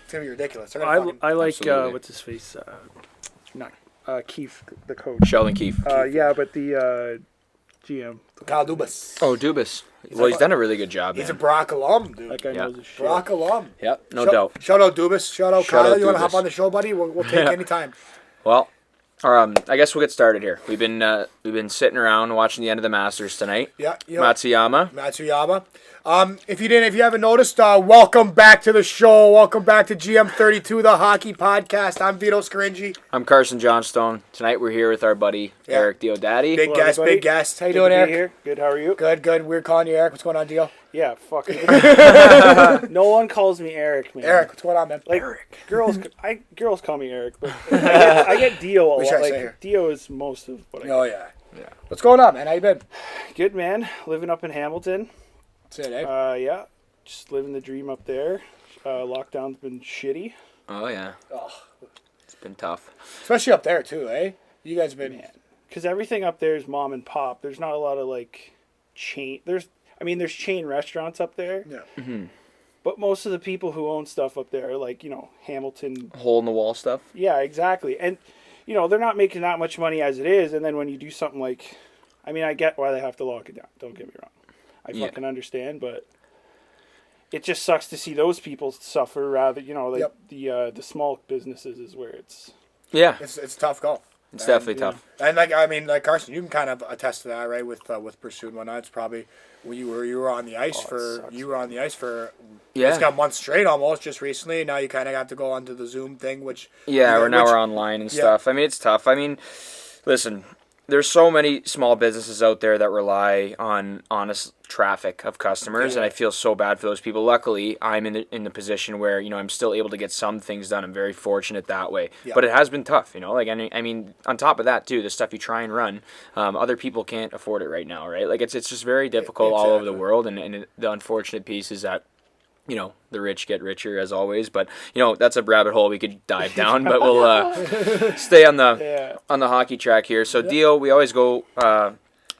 It's going to be ridiculous. I like, Absolutely. what's his face? Not Keith, the coach. Sheldon Keefe. Yeah, but the GM. Kyle Dubas. Oh, Dubas. Well, he's done a really good job, He's a man. Brock alum, dude. That guy Yeah. knows his shit. Brock alum. Yep, no doubt. Shout out Dubas. Shout out Shout Kyle. out You want to hop Dubas. on the show, buddy? We'll take any time. Well, I guess we'll get started here. We've been sitting around watching the end of the Masters tonight. Yeah. You know, Matsuyama. If you haven't noticed, welcome back to the show. Welcome back to GM32, the hockey podcast. I'm Vito Scaringi. I'm Carson Johnstone. Tonight we're here with our buddy Yeah. Eric Diodati. Big Hello, guest, everybody. big guest. How you Good doing, to be Eric? here. Good, how are you? Good. We're calling you Eric. What's going on, Dio? Yeah, fuck. No one calls me Eric, man. Eric, what's going on, man? Like, girls call me Eric, but I get Dio a What lot. should I say Like, here? Dio is most of what I Oh, yeah. What's going on, man? How you been? Good, man. Living up in Hamilton. That's it, eh? Yeah. Just living the dream up there. Lockdown's been shitty. Oh yeah, Oh, it's been tough. especially up there, too, eh? You guys have been... Man. Because everything up there is mom and pop. There's not a lot of, like, chain... There's chain restaurants up there. Yeah. Mm-hmm. But most of the people who own stuff up there are, like, Hamilton... Hole in the wall stuff. Yeah, exactly. And, they're not making that much money as it is. And then when you do something like... I get why they have to lock it down. Don't get me wrong. I fucking understand, but... It just sucks to see those people suffer rather, Yep. the small businesses is where it's... Yeah, It's tough golf. it's definitely tough. And like Carson, you can kind of attest to that, right? With Pursuit and whatnot. It's probably you were on the ice for Yeah. it's got months straight almost just recently. Now you kind of have to go onto the Zoom thing, which Yeah, which- we're online and stuff. It's tough. Listen, there's so many small businesses out there that rely on honest traffic of customers, and I feel so bad for those people. Luckily, I'm in the position where I'm still able to get some things done. I'm very fortunate that way. Yeah. But it has been tough, on top of that too, the stuff you try and run, other people can't afford it right now, right? Like it's just very difficult all over the world, and the unfortunate piece is that the rich get richer as always, but that's a rabbit hole we could dive down, but we'll stay on the hockey track here. So Dio, we always go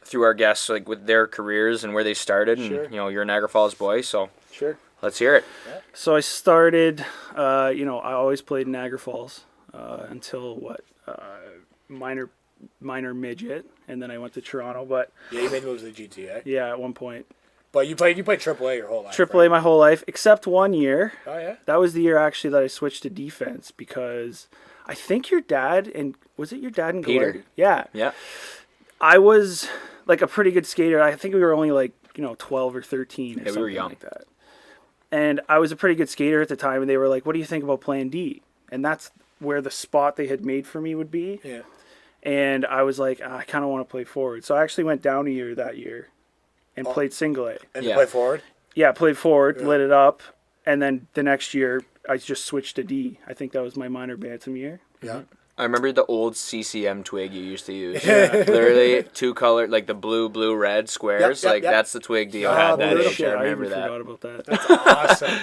through our guests like with their careers and where they started, and Sure. you're a Niagara Falls boy, so Sure. let's hear it. So I started, I always played Niagara Falls until minor midget, and then I went to Toronto. But yeah, you made moves to the GTA. yeah, at one point, But you played AAA your whole life. AAA right? my whole life except 1 year. Oh yeah. That was the year actually that I switched to defense because I think your dad and was it your dad and Peter. Glenn? Yeah, Yeah. I was like a pretty good skater. I think we were only like 12 or 13 or we were something young. like that. And I was a pretty good skater at the time, and they were like, "What do you think about playing D?" And that's where the spot they had made for me would be. Yeah. And I was like, I kind of want to play forward. So I actually went down a year that year and played single A. And Yeah. you play forward. Yeah, played forward, lit it up, and then the next year I just switched to D. I think that was my minor bantam year. Yeah. I remember the old CCM twig you used to use. Literally two colored, like the blue, red squares. Yep, like yep. that's the twig Dio Oh, had that beautiful. age. Shit, I I remember even that. forgot about that. That's awesome.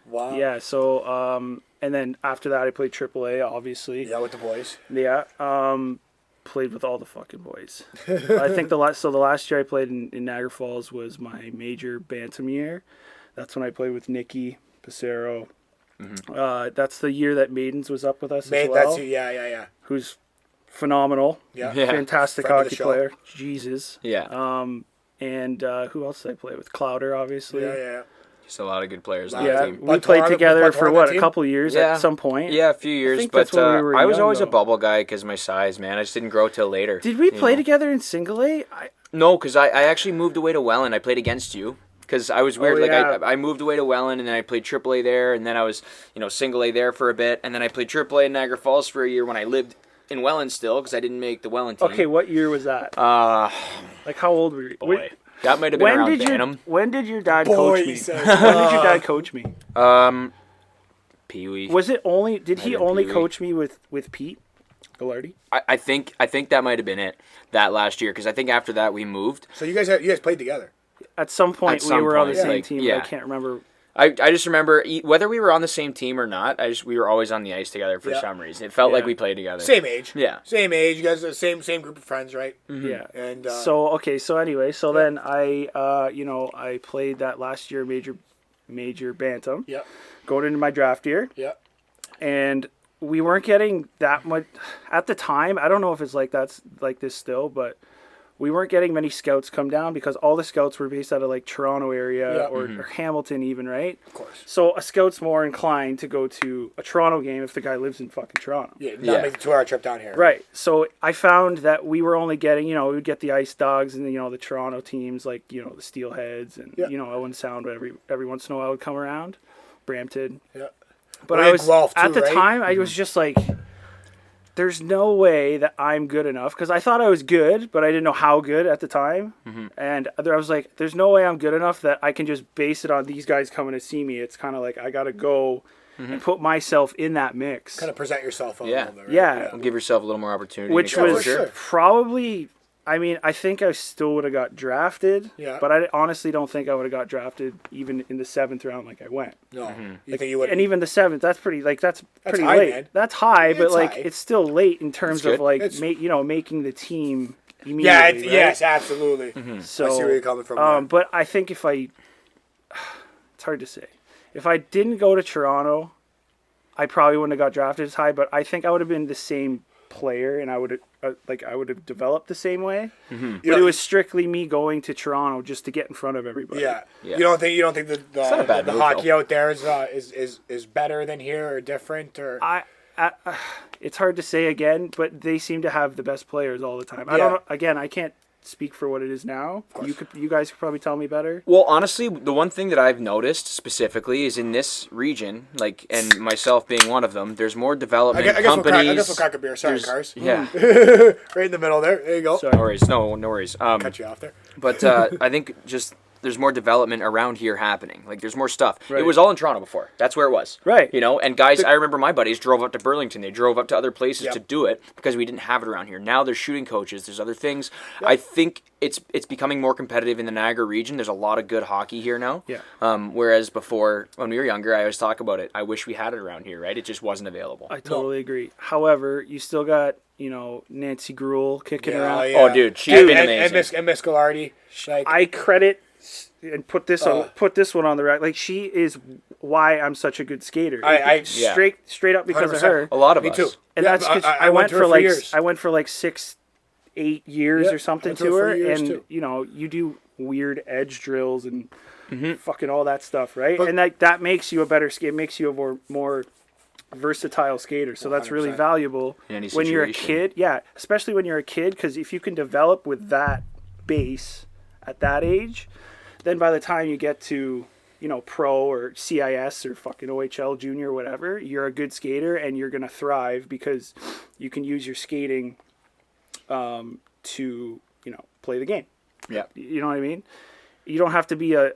Wow. Yeah, so and then after that I played AAA, obviously. Yeah, with the boys. Yeah, played with all the fucking boys. I think the last year I played in Niagara Falls was my major bantam year. That's when I played with Nicky Pissarro. That's the year that Maidens was up with us as well. That's you. Yeah. Who's phenomenal. Yeah. Yeah. Fantastic Friend of the hockey show. player. Jesus. Yeah. And who else did I play with? Clowder, obviously. Yeah. Just a lot of good players on Yeah, the team. we But played Toronto- together but for Toronto what, a team? couple years Yeah. at some point? Yeah, a few years, think but that's when we were I was young, always a though. bubble guy because my size, man. I just didn't grow till later. Did we you play know? together in single A? No, because I actually moved away to Welland. I played against you because I was weird. yeah. I moved away to Welland, and then I played AAA there, and then I was single A there for a bit, and then I played AAA in Niagara Falls for a year when I lived in Welland still because I didn't make the Welland team. Okay, what year was that? Like, how old were you? Boy, that might have been around Bantam. When did your dad Boy, coach he me? says, When did your dad coach me? Pee Wee. Was it only? Did he Might have been only Pee-wee. coach me with Pete Gillardi? I think that might have been it that last year because I think after that we moved. So you guys played together. At some point, At some we were on the point, same like, team. yeah. But I can't remember. I just remember whether we were on the same team or not. We were always on the ice together for Yeah. some reason. It felt like Yeah. we played together. Same age. Yeah. Same age. You guys are the same group of friends, right? Yeah. And So okay. So anyway. So then I played that last year major bantam. yeah. Going into my draft year. Yeah. and we weren't getting that much at the time. I don't know if it's like that's like this still, but we weren't getting many scouts come down because all the scouts were based out of like Toronto area or Hamilton even, right? Of course. So a scout's more inclined to go to a Toronto game if the guy lives in fucking Toronto. Yeah, not make a 2-hour trip down here. Right. So I found that we were only getting, we would get the Ice Dogs and, the Toronto teams like, the Steelheads and, Owen Sound every once in a while would come around. Brampton. Yeah. But I was, at the time, I was just like, there's no way that I'm good enough because I thought I was good, but I didn't know how good at the time. And I was like, there's no way I'm good enough that I can just base it on these guys coming to see me. It's kind of like I got to go and put myself in that mix. Kind of present yourself a little bit. Right? Yeah. Give yourself a little more opportunity. Which was probably... I mean, I think I still would have got drafted, but I honestly don't think I would have got drafted even in the 7th round like I went. No, you think you would? And even the 7th, that's pretty pretty high, late. man. That's high, but like high. it's still late in terms of like making the team immediately. Yeah, right? yes, absolutely. So, I see where you're coming from. But I think it's hard to say. If I didn't go to Toronto, I probably wouldn't have got drafted as high. But I think I would have been the same player and I would have developed the same way. But it was strictly me going to Toronto just to get in front of everybody. Yeah. You don't think the hockey out there is better than here or different or it's hard to say again, but they seem to have the best players all the time. I don't know, again, I can't speak for what it is now. You guys could probably tell me better. Well, honestly, the one thing that I've noticed specifically is in this region, and myself being one of them, there's more development companies. I guess we'll crack a beer. Sorry, Cars. Yeah. Right in the middle there. There you go. Sorry. No worries. No worries. Cut you off there. But I think just there's more development around here happening. Like there's more stuff. Right. It was all in Toronto before. That's where it was. Right. And guys, I remember my buddies drove up to Burlington. They drove up to other places to do it because we didn't have it around here. Now there's shooting coaches. There's other things. Yep. I think it's becoming more competitive in the Niagara region. There's a lot of good hockey here now. Yeah. Whereas before, when we were younger, I always talk about it. I wish we had it around here, right? It just wasn't available. I totally agree. However, you still got, Nancy Gruel kicking around. Yeah. Oh, dude, she's been amazing. And Miss Gallardi. I credit and put this one on the rack. Like she is why I'm such a good skater. Straight up because 100%. of her. A lot of Me us. too. And that's because I went for like years. I went for like 6-8 years or something to her, and too. You do weird edge drills and fucking all that stuff, right? And that makes you a better skater, makes you a more versatile skater. So that's 100%. Really valuable when you're a kid. Yeah, especially when you're a kid, because if you can develop with that base at that age, then by the time you get to pro or CIS or fucking OHL junior or whatever, you're a good skater and you're gonna thrive because you can use your skating to play the game. Yeah, you know what I mean. You don't have to be a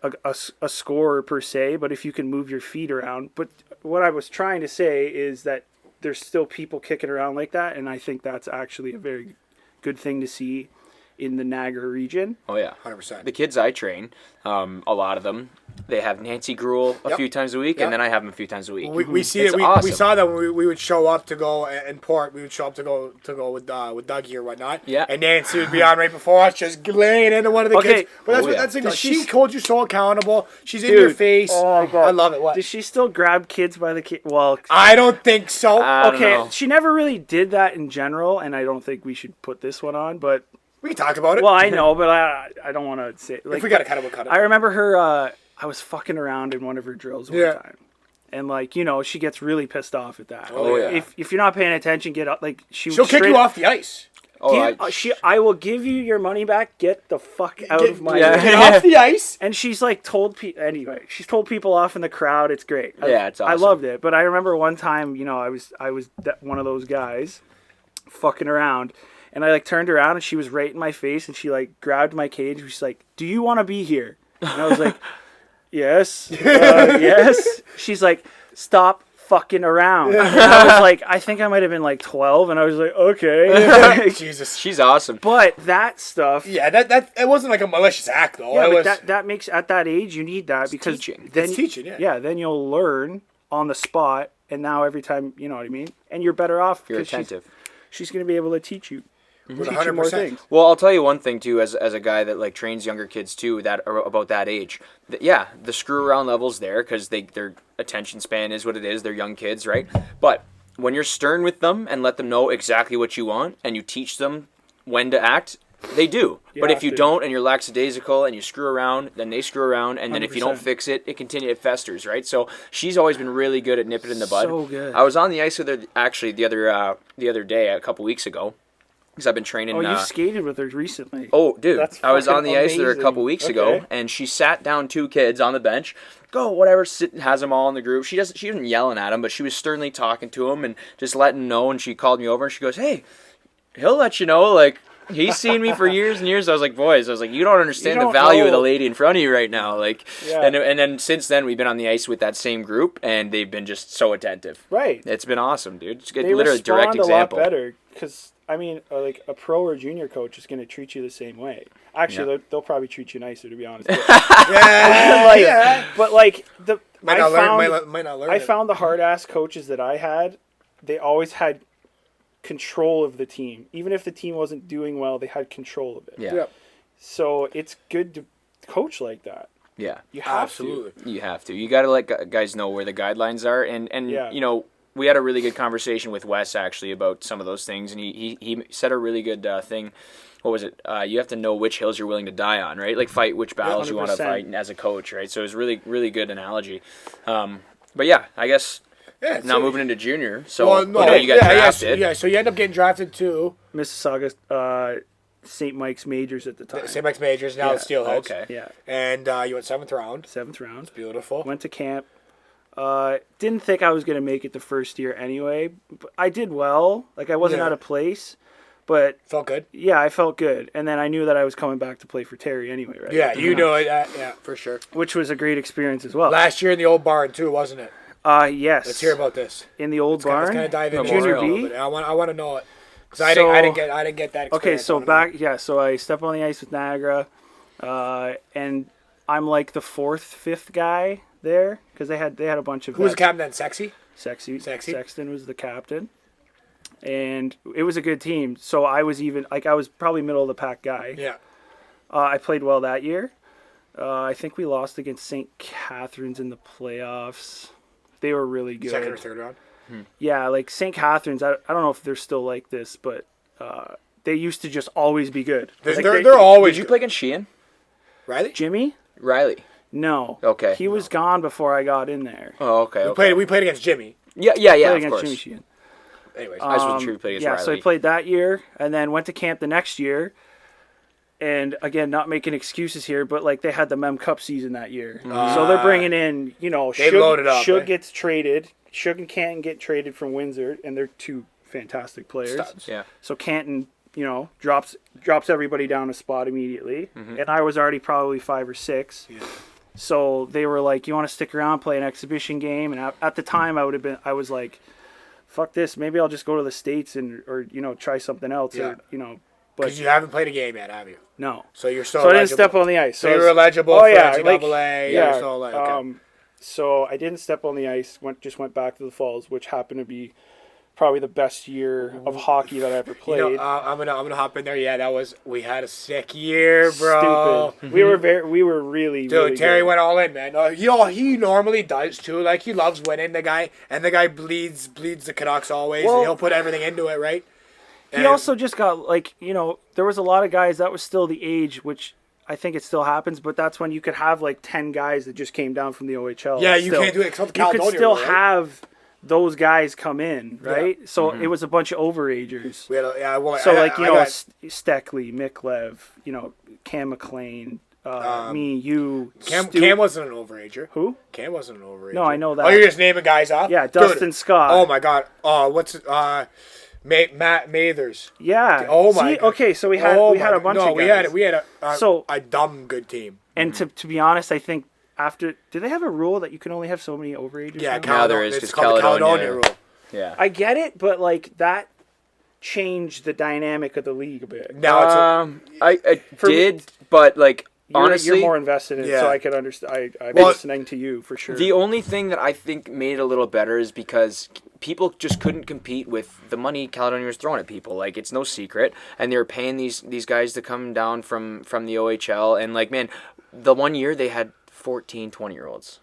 scorer per se, but if you can move your feet around. But what I was trying to say is that there's still people kicking around like that, and I think that's actually a very good thing to see in the Niagara region. Oh yeah, 100%. The kids I train, a lot of them, they have Nancy Gruel a few times a week, and then I have them a few times a week. We see it's it. awesome. We saw that when we would show up to go in Port. We would show up to go with Dougie or whatnot. Yeah. And Nancy would be on right before us, just laying into one of the kids. But that's the thing. She holds you so accountable. She's in your face. Oh my God. I love it. What? Does she still grab kids by the kid? Well, I don't think so. I don't know. She never really did that in general, and I don't think we should put this one on, but. We can talk about it. Well, I know, but I don't want to say. Like, if we got to cut it, we'll cut it. I remember her. I was fucking around in one of her drills one time, and she gets really pissed off at that. Oh yeah. If you're not paying attention, get up. Like she'll kick you off the ice. I will give you your money back. Get the fuck out of my get off the ice. And she's like told people anyway. She's told people off in the crowd. It's great. It's awesome. I loved it. But I remember one time, I was one of those guys, fucking around. And I turned around and she was right in my face and she grabbed my cage. She's like, "Do you want to be here?" And I was like, "Yes, yes." She's like, "Stop fucking around." And I was like, I think I might have been 12, and I was like, "Okay." Jesus, she's awesome. But that stuff, that it wasn't like a malicious act though. Yeah, but that makes at that age you need that because teaching. It's teaching. Yeah, then you'll learn on the spot, and now every time, you know what I mean, and you're better off. You're attentive. She's going to be able to teach you. with 100%. Well, I'll tell you one thing too, as a guy that like trains younger kids too, that are about that age. The screw around level's there because their attention span is what it is. They're young kids, right? But when you're stern with them and let them know exactly what you want, and you teach them when to act, they do. But if you don't, and you're lackadaisical and you screw around, then they screw around, and then 100%. If you don't fix it, it festers, right? So she's always been really good at nipping it in the bud. So good. I was on the ice with her actually the other day, a couple weeks ago, because I've been training. Oh, you skated with her recently. Oh, dude, I was on the ice with her a couple weeks ago, and she sat down 2 kids on the bench. Go, whatever. Has them all in the group. She wasn't yelling at them, but she was sternly talking to them and just letting them know. And she called me over and she goes, "Hey, he'll let you know, like." He's seen me for years and years. I was like, boys, you don't understand the value of the lady in front of you right now. Like, and then since then, we've been on the ice with that same group, and they've been just so attentive. Right. It's been awesome, dude. It's they literally a direct example. A lot better because, I mean, like a pro or junior coach is going to treat you the same way. Actually, they'll probably treat you nicer, to be honest. But like I found the hard ass coaches that I had, they always had control of the team. Even if the team wasn't doing well, they had control of it. Yeah. So it's good to coach like that. Yeah. You have Absolutely. to. You have to. You got to let guys know where the guidelines are. And you know, we had a really good conversation with Wes, actually, about some of those things. And he said a really good thing. What was it? You have to know which hills you're willing to die on, right? Like fight which battles you want to fight as a coach, right? So it was really, really good analogy. But yeah, I guess... Yeah, now moving into junior, so you got drafted. Yeah, so you end up getting drafted to Mississauga, St. Mike's Majors at the time. St. Mike's Majors, now it's Steelheads. Okay. Yeah. And you went 7th round. 7th round. It's beautiful. Went to camp. Didn't think I was going to make it the first year anyway. But I did well. Like, I wasn't out of place. But felt good? Yeah, I felt good. And then I knew that I was coming back to play for Terry anyway, right? Yeah, you know it. Yeah, for sure. Which was a great experience as well. Last year in the old barn, too, wasn't it? Yes. Let's hear about this. In the old barn. Let's kind of dive into Junior it a B. little bit. I want to know it because I didn't get that experience. Okay, so so I step on the ice with Niagara, and I'm like the 4th, 5th guy there because they had a bunch of. Who was the captain then? Sexy. Sexton was the captain, and it was a good team. So I was probably middle of the pack guy. Yeah. I played well that year. I think we lost against St. Catharines in the playoffs. They were really good. 2nd or 3rd round? Yeah, like St. Catharines, I don't know if they're still like this, but they used to just always be good. They're always Did you play against Sheehan? Riley? Jimmy? Riley. No. Okay. He was gone before I got in there. Oh, okay. We played against Jimmy. Yeah, of course. Jimmy Sheehan. Anyways, I just wasn't sure we played against Riley. So I played that year, and then went to camp the next year. And again, not making excuses here, but like they had the Mem Cup season that year, so they're bringing in, Shug gets traded. Shug and Canton get traded from Windsor, and they're 2 fantastic players. Studs. Yeah. So Canton, drops everybody down a spot immediately, and I was already probably 5 or 6. Yeah. So they were like, "You want to stick around, play an exhibition game?" And at the time, I was like, "Fuck this! Maybe I'll just go to the States or try something else." Yeah. Or, because you haven't played a game yet, have you? No. So you're still. So I didn't step on the ice. So you're eligible for NCAA. Yeah. Okay. So I didn't step on the ice. Just went back to the Falls, which happened to be probably the best year of hockey that I ever played. I'm gonna hop in there. Yeah, we had a sick year, bro. Stupid. We were really. Dude, really Terry good. went all in, man. He normally does too. Like he loves winning. The guy bleeds the Canucks always. And he'll put everything into it, right? He also just got, there was a lot of guys, that was still the age, which I think it still happens, but that's when you could have, 10 guys that just came down from the OHL. Yeah, you can't do it except the Caledonia. You could still have those guys come in, right? Yeah. So it was a bunch of overagers. Steckley, Miklev, Cam McLean, me, you, Cam wasn't an overager. Who? Cam wasn't an overager. No, I know that. Oh, you're just naming guys off? Yeah, Dustin Scott. Oh, my God. Matt Mathers. Yeah. Oh my. God. Okay, so we had a bunch of guys. We had a dumb good team. And to be honest, I think do they have a rule that you can only have so many overagers? Yeah, now there is. It's called the Caledonia rule. Yeah. I get it, but that changed the dynamic of the league a bit. Now I did, but honestly, you're more invested in it, so I can understand. I'm listening to you for sure. The only thing that I think made it a little better is because people just couldn't compete with the money Caledonia was throwing at people. Like, it's no secret, and they were paying these guys to come down from the OHL, and like, man, the one year they had 14, 20-year-olds.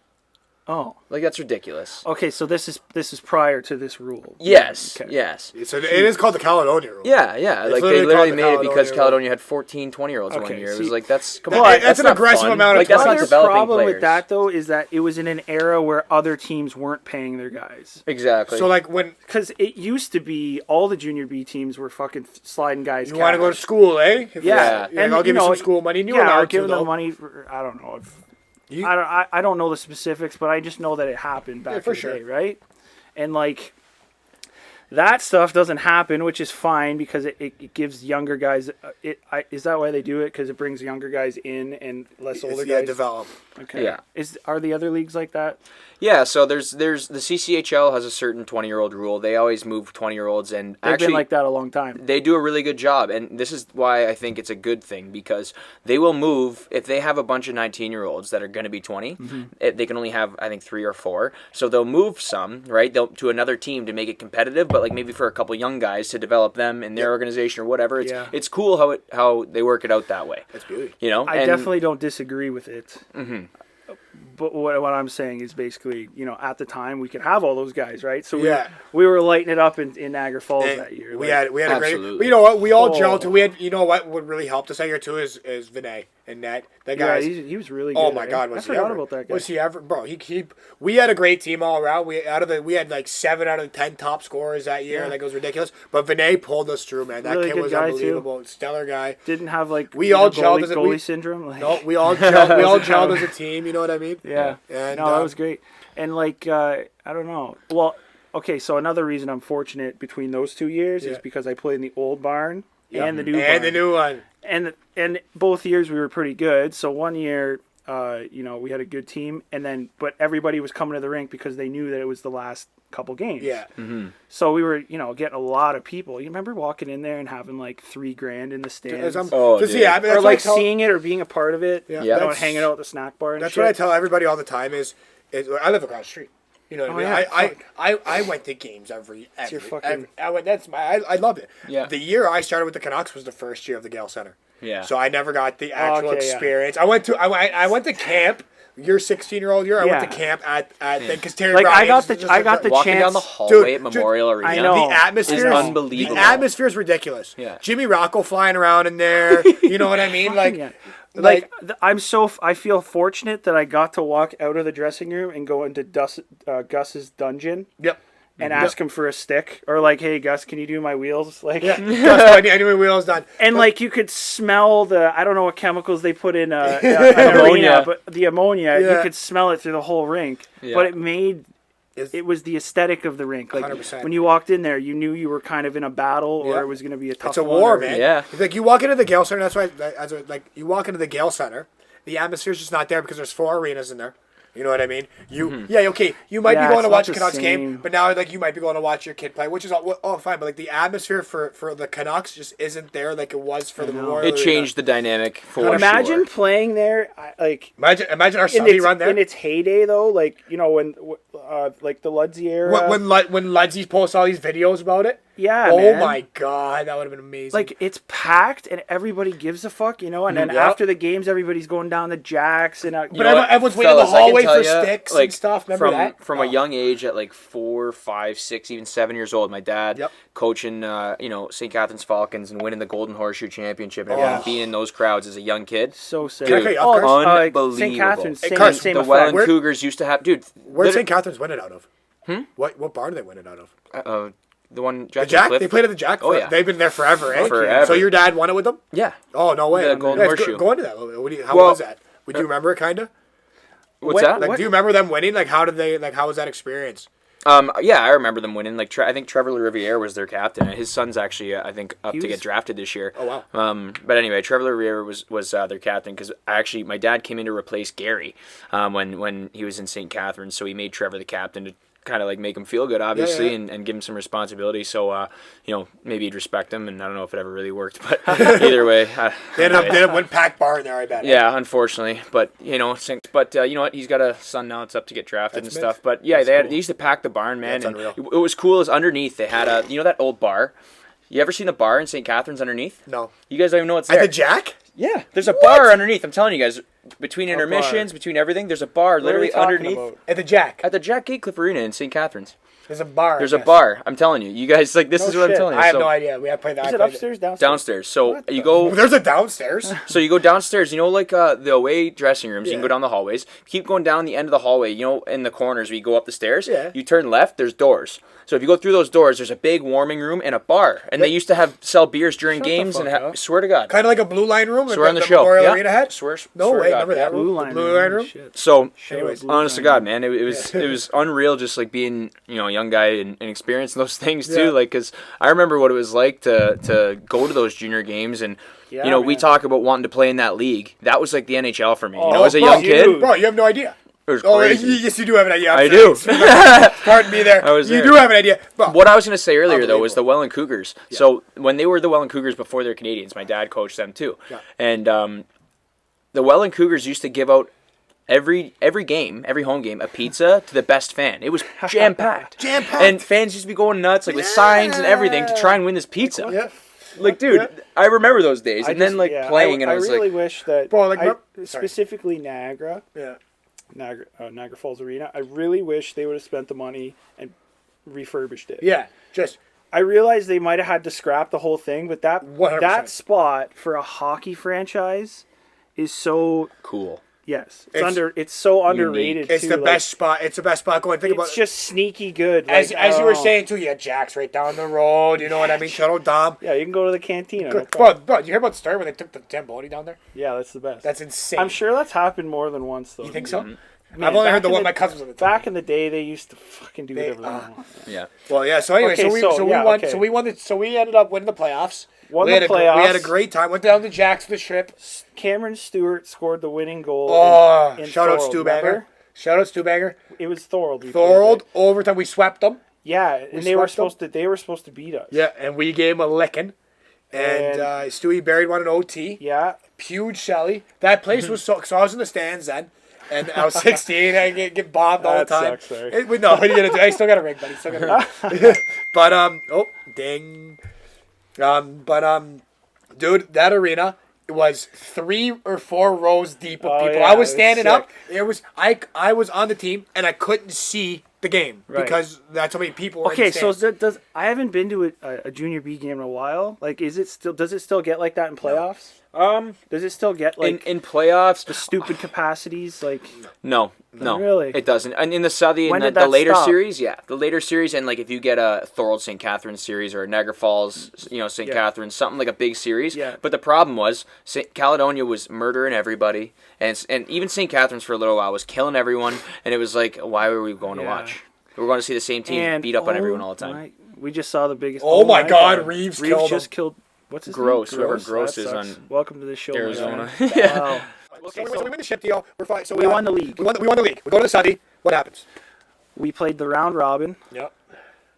Oh, like that's ridiculous. Okay, so this is prior to this rule. Yes, okay. Yes. So it is called the Caledonia rule. Yeah. Like they literally made it because Caledonia had 14, 20-year-olds one year. It was like that's that's an aggressive amount of time. That's not developing problem players. with that though is that it was in an era where other teams weren't paying their guys. Exactly. So like because it used to be all the junior B teams were fucking sliding guys. You want to go to school, eh? And I'll give you some school money. And I'll give them money. I don't know. I don't know the specifics, but I just know that it happened back in the day, right? And like that stuff doesn't happen, which is fine because it gives younger guys. Is that why they do it? Because it brings younger guys in and less older guys develop. Okay. Yeah. Are the other leagues like that? Yeah, so there's the CCHL has a certain 20-year-old rule. They always move 20-year-olds, and they've been like that a long time. They do a really good job, and this is why I think it's a good thing because they will move if they have a bunch of 19-year-olds that are going to be 20. Mm-hmm. They can only have I think 3 or 4, so they'll move some to another team to make it competitive, but like maybe for a couple young guys to develop them in their organization or whatever. It's cool how they work it out that way. That's beautiful. You know, I definitely don't disagree with it. Mm-hmm. But what I'm saying is basically, at the time we could have all those guys, right? So we were lighting it up in Niagara Falls that year. We had a great. But you know what? We all gelled. We had. You know what really helped us that year too is Vinay and Ned. That guy. Yeah, he was really good. Oh my God, was I forgot about that guy. Was he ever, bro? We had a great team all around. We had like 7 out of 10 top scorers that year. Like it was ridiculous. But Vinay pulled us through, man. That really kid was unbelievable. Too. Stellar guy. Didn't have like we all gelled as a goalie syndrome. Like. No, we all gelled as a team. You know what I mean? Yeah. And, that was great. And like I don't know. Well, okay. So another reason I'm fortunate between those 2 years is because I played in the old barn and the new barn. And the new one. And both years we were pretty good. So one year, we had a good team, but everybody was coming to the rink because they knew that it was the last couple games. Yeah. Mm-hmm. So we were, getting a lot of people. You remember walking in there and having like $3,000 in the stands? Or like seeing it or being a part of it. Yeah. Hanging out at the snack bar. And that's what I tell everybody all the time is I live across the street. You know what I mean? I went to games every I loved it. Yeah. The year I started with the Canucks was the first year of the Gale Center. Yeah. So I never got the actual experience. Yeah. I went to camp. Your 16-year-old year, I went to camp at because Terry Brown. I got the walking chance down the hallway at Memorial Arena. I know the atmosphere is unbelievable. The atmosphere is ridiculous. Yeah. Jimmy Rocco flying around in there. You know what I mean? I feel fortunate that I got to walk out of the dressing room and go into Gus's dungeon. Yep. And ask him for a stick, or like, hey Gus, can you do my wheels? Like, Gus, I need my wheels done. And you could smell I don't know what chemicals they put in an arena, but the ammonia, you could smell it through the whole rink. Yeah. But it was the aesthetic of the rink. Like 100%. When you walked in there, you knew you were kind of in a battle, or it was going to be a tough. It's a war, man. Yeah. Like you walk into the Gale Center. That's why, you walk into the Gale Center, the atmosphere's just not there because there's 4 arenas in there. You know what I mean? You might be going to watch a Canucks game, but now you might be going to watch your kid play, which is all fine. But the atmosphere for the Canucks just isn't there like it was for the Memorial. It changed the dynamic for Imagine playing there, Imagine our Sunday run there in its heyday though, when the Ludsey era. When Ludsey posts all these videos about it. Yeah, man. My God, that would have been amazing. It's packed and everybody gives a fuck, and then after the games, everybody's going down the jacks and. Everyone's waiting in the hallway for sticks and stuff. Remember that? From a young age, at 4, 5, 6, even 7 years old, my dad coaching, St. Catharines Falcons and winning the Golden Horseshoe Championship and being in those crowds as a young kid. So sick. Unbelievable. St. Catharines, same the Welland Cougars used to have, dude. Where'd St. Catharines win it out of? What bar did they win it out of? The one Jack Cliff. They played at the Jack. They've been there forever, eh? Forever. So your dad won it with them? Yeah. Oh no way. The Golden Horseshoe. Go into that a little bit. How was that? Would you remember it, kinda? What's that? Do you remember them winning? How did they? How was that experience? Yeah, I remember them winning. I think Trevor Riviere was their captain. His son's actually, I think, up to get drafted this year. Oh wow. But anyway, Trevor Riviere was their captain because my dad came in to replace Gary when he was in St. Catharines, so he made Trevor the captain kind of like make him feel good, obviously, and give him some responsibility. So, maybe he'd respect him, and I don't know if it ever really worked, but either way. They ended up one packed bar in there, I bet. Yeah, unfortunately. But, you know what? He's got a son now. It's up to get drafted and stuff. But, yeah, they used to pack the barn, man. And it was cool is underneath they had that old bar? You ever seen the bar in St. Catharines underneath? No. You guys don't even know what's there. At the Jack? Yeah. There's a bar underneath. I'm telling you guys. Between intermissions, between everything, there's a bar literally underneath. At the Jack? At the Jack Gatecliff Arena in St. Catharines. There's a bar. There's a bar. I'm telling you. You guys, this is what I'm telling you. I have no idea. We have played that. Is it upstairs, downstairs? Downstairs. So you go... There's a downstairs? So you go downstairs. the away dressing rooms. You can go down the hallways. Keep going down the end of the hallway. in the corners where you go up the stairs. Yeah. You turn left, there's doors. So if you go through those doors, there's a big warming room and a bar. And they used to sell beers during games. And swear to God. Kind of like a Blue Line room? Swear on the show. Memorial Arena had? Swear No way, God. remember that room? Blue Line room? Shit. So, Anyways, honest to God, man, it was unreal just like being, a young guy and experiencing those things too. Like, because I remember what it was like to go to those junior games and, we talk about wanting to play in that league. That was like the NHL for me. As a young kid. Bro, you have no idea. It was crazy. Yes, you do have an idea. I do. Pardon me there. You do have an idea. But what I was going to say earlier, though, was the Welland Cougars. Yeah. So when they were the Welland Cougars before they're Canadians, my dad coached them too. Yeah. And the Welland Cougars used to give out every home game, a pizza to the best fan. It was jam-packed. And fans used to be going nuts, like with signs and everything, to try and win this pizza. Yeah. Like, dude, I remember those days. Playing, and I was like... I really wish that... Bro, specifically Niagara... Yeah. Niagara Falls Arena. I really wish they would have spent the money and refurbished it. Yeah, I realized they might have had to scrap the whole thing, but that 100%. spot for a hockey franchise is so cool. Yes, it's so underrated. It's the best spot. It's the best spot going. Think about it. It's just sneaky good. As you were saying too, you had Jack's right down the road. You know what I mean? Shout out Dom. Yeah, you can go to the cantina. Bro, you hear about the story where they took the Zamboni down there? Yeah, that's the best. That's insane. I'm sure that's happened more than once though. You think so? Man, I've only heard the one my cousins on the back in the day, they used to fucking do whatever they want. Yeah. Well, yeah. So anyway, we ended up winning the playoffs. We had a great time. Went down to Jack's for the trip. Cameron Stewart scored the winning goal. Oh, shout out Stu Banger. It was Thorold. Overtime. We swept them. Yeah, and they were supposed to beat us. Yeah, and we gave them a licking. And Stewie buried one in OT. Yeah. Huge Shelly. That place was so I was in the stands then. And I was 16. I get bombed all the time. Sucks, sorry. What are you gonna do? I still got a ring, buddy. Still got a ring. But ding. Dude, that arena was 3 or 4 rows deep of people. I was standing up. I was on the team and I couldn't see the game because that's how many people were in the stands. So I haven't been to a junior B game in a while. Like, does it still get like that in playoffs? Does it still get like in playoffs the stupid capacities? Like, no, really, it doesn't. And in the later series, the later series, and like if you get a Thorold St. Catharines series or a Niagara Falls, St. Catharines, something like a big series. Yeah. But the problem was Caledonia was murdering everybody, and even St. Catharines for a little while was killing everyone, and it was like, why were we going to watch? We were going to see the same team beat up on everyone all the time. We just saw the biggest. Oh my God, Reeves just killed. What's his Gross, name? whoever Gross is on. Welcome to the show, Arizona. Yeah. Wow. Okay, so we win the ship deal. We're fine. So we won the league. We won the league. We go to the Sunday. What happens? We played the round robin. Yep.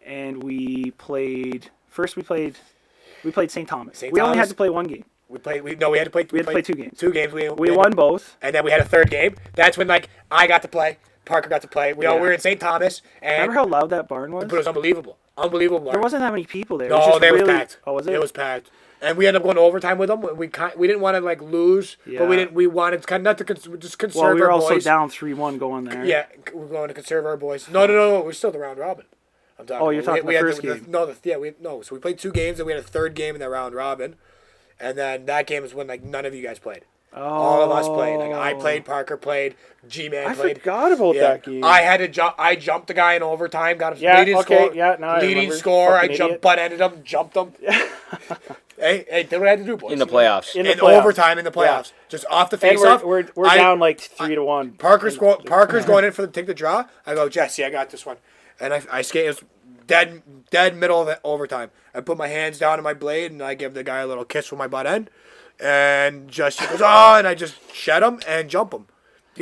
And we played St. Thomas. We only had to play one game. We had to play 2 games. 2 games. We won both. And then we had a third game. That's when I got to play. Parker got to play. We were in St. Thomas. And remember how loud that barn was? But it was unbelievable. Unbelievable. There wasn't that many people there. No, they were packed. Oh, was it? It was packed. And we ended up going to overtime with them. We didn't want to lose, but we wanted kind of not to just conserve our boys. Well, we were also down 3-1 going there. Yeah, we're going to conserve our boys. No, we're still the round robin. I'm talking. You're talking the first game. So we played 2 games, and we had a third game in the round robin, and then that game is when none of you guys played. All of us played. I played, Parker played, G-Man played. I forgot about that game. I had to jump. I jumped the guy in overtime, got him leading score. Yeah, no, leading score. I jumped, butt-ended him, jumped him. Hey, did what I had to do, boys. In the playoffs. In overtime in the playoffs. Yeah. Just off the face-off. We're down like 3-1. Parker's going in for take the draw. I go, Jesse, I got this one. And I skate. It was dead middle of the overtime. I put my hands down on my blade, and I give the guy a little kiss with my butt end. And just he goes, and I just shed him and jump him.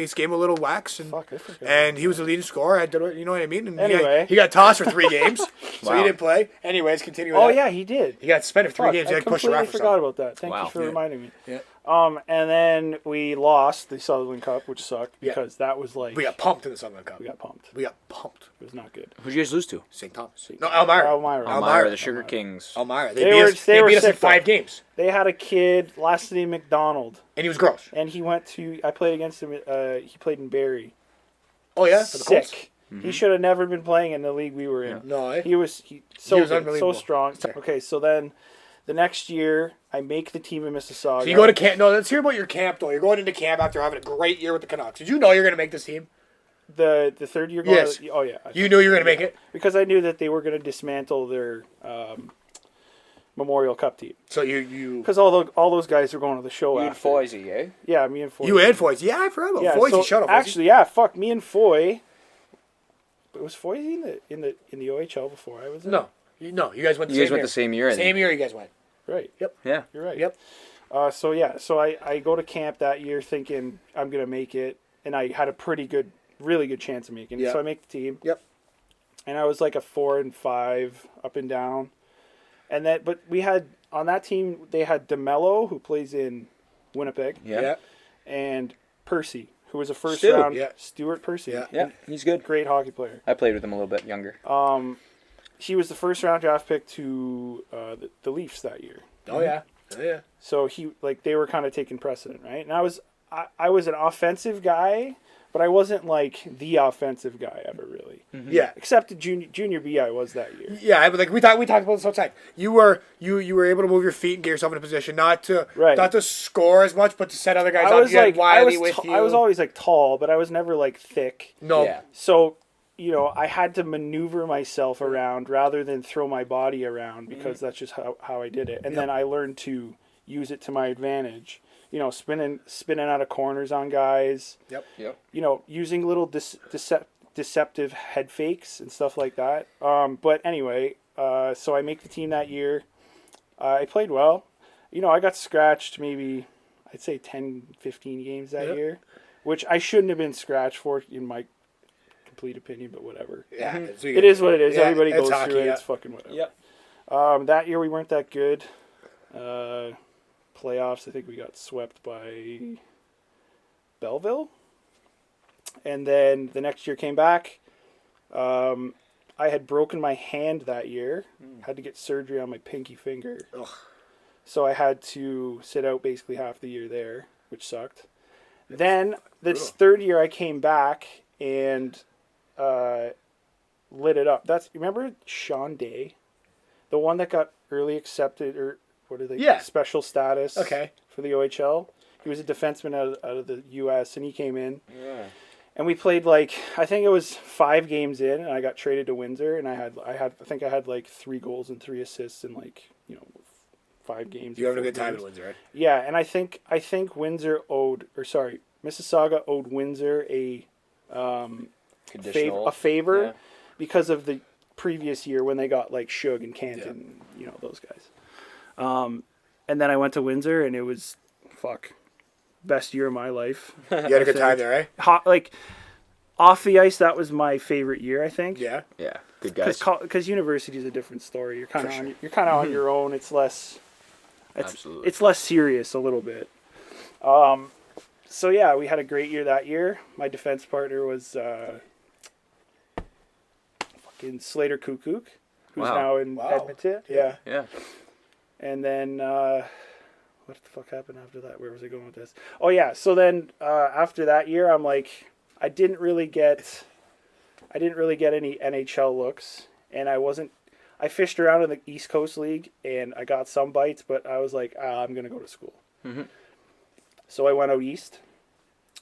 this game a little lax, and Fuck, I forgot. and he was the leading scorer. You know what I mean? And Anyway. he got tossed for 3 games, so Wow. he didn't play. Anyways, continue. Oh yeah, he did. He got suspended for 3 games. He I had to push the completely ref or forgot something. about that. Thank you for reminding me. Yeah. And then we lost the Sutherland Cup, which sucked because that was like We got pumped in the Sutherland Cup. we got pumped. We got pumped. It was not good. Who'd you guys lose to? St. Thomas. No, Elmira. Elmira, the Sugar Kings. Elmira. They beat us in sick, 5 games. They had a kid, last name McDonald, And he was gross. and he went to. I played against him. He played in Barrie. Oh, yeah? For the Colts? Sick. He should have never been playing in the league we were in. Yeah. No, eh? He was so was good, unbelievable. so strong. Okay, so then the next year I make the team in Mississauga. So you go to camp. No, let's hear about your camp, though. You're going into camp after having a great year with the Canucks. Did you know you're going to make this team? the third year. Going Yes. Oh yeah. You knew you were going to make it? Because I knew that they were going to dismantle their Memorial Cup team. So you Because all those guys are going to the show You and after. Foisey, eh? Yeah, me and Foy. You and Foyce. Yeah, I forgot about Foyce. so Shut up. actually, yeah, fuck me and Foy. But was Foy in the OHL before I was in? No. No, you guys went the You same guys year. went the same year. I think. Same year you guys went. Right. Yep. Yeah. You're right. Yep. So I go to camp that year thinking I'm gonna make it, and I had a really good chance of making it. Yeah. So I make the team. Yep. And I was like a 4 and 5 up and down, but we had on that team they had DeMello, who plays in Winnipeg, Yeah. and Percy, who was a first Stu, round yeah. Stuart Percy. Yeah. Yeah, he's good. Great hockey player. I played with him a little bit younger. He was the first round draft pick to the Leafs that year. Oh, yeah. Oh, yeah. So they were kind of taking precedent, right? And I was an offensive guy, but I wasn't like the offensive guy ever really. Mm-hmm. Yeah. Except the junior B I was that year. Yeah, but like we talked about this all the time. You were able to move your feet and get yourself in a position not to score as much, but to set other guys I up. was You had like Wiley with you. I was always like tall, but I was never like thick. No. Yeah. So, I had to maneuver myself around rather than throw my body around because that's just how I did it. And then I learned to use it to my advantage. Spinning out of corners on guys. Yep. Using little deceptive head fakes and stuff like that. But anyway, so I make the team that year. I played well. I got scratched maybe, I'd say 10, 15 games that year, which I shouldn't have been scratched for in my complete opinion, but whatever. Yeah. It is what it is. Yeah, Everybody it's goes hockey, through it. yeah. It's fucking whatever. Yep. That year we weren't that good. Playoffs, I think we got swept by Belleville. And then the next year came back. I had broken my hand that year. Had to get surgery on my pinky finger. Ugh. So I had to sit out basically half the year there, which sucked. Then this third year I came back and lit it up. Remember Sean Day? The one that got early accepted, or what are they? Yeah. Special status. Okay. For the OHL. He was a defenseman out of the U.S. and he came in. Yeah. And we played I think it was 5 games in, and I got traded to Windsor, and I think I had 3 goals and 3 assists in 5 games. You having a good time in Windsor, right? Yeah, and I think Mississauga owed Windsor a favor because of the previous year when they got Shug and Canton, those guys. And then I went to Windsor, and it was best year of my life. You had a good time there, eh? Off the ice, that was my favorite year, I think. Yeah. Yeah. Good guys. Because university is a different story. You're kind of on your own. It's less. Absolutely. It's less serious a little bit. So yeah, we had a great year that year. My defense partner was fucking Slater Kukuk, who's now in Edmonton. Yeah. Yeah. And then what the fuck happened after that? Where was I going with this? Oh yeah, so then after that year, I'm I didn't really get any NHL looks, and I fished around in the East Coast League, and I got some bites, but I was I'm gonna go to school. Mm-hmm. So I went out east.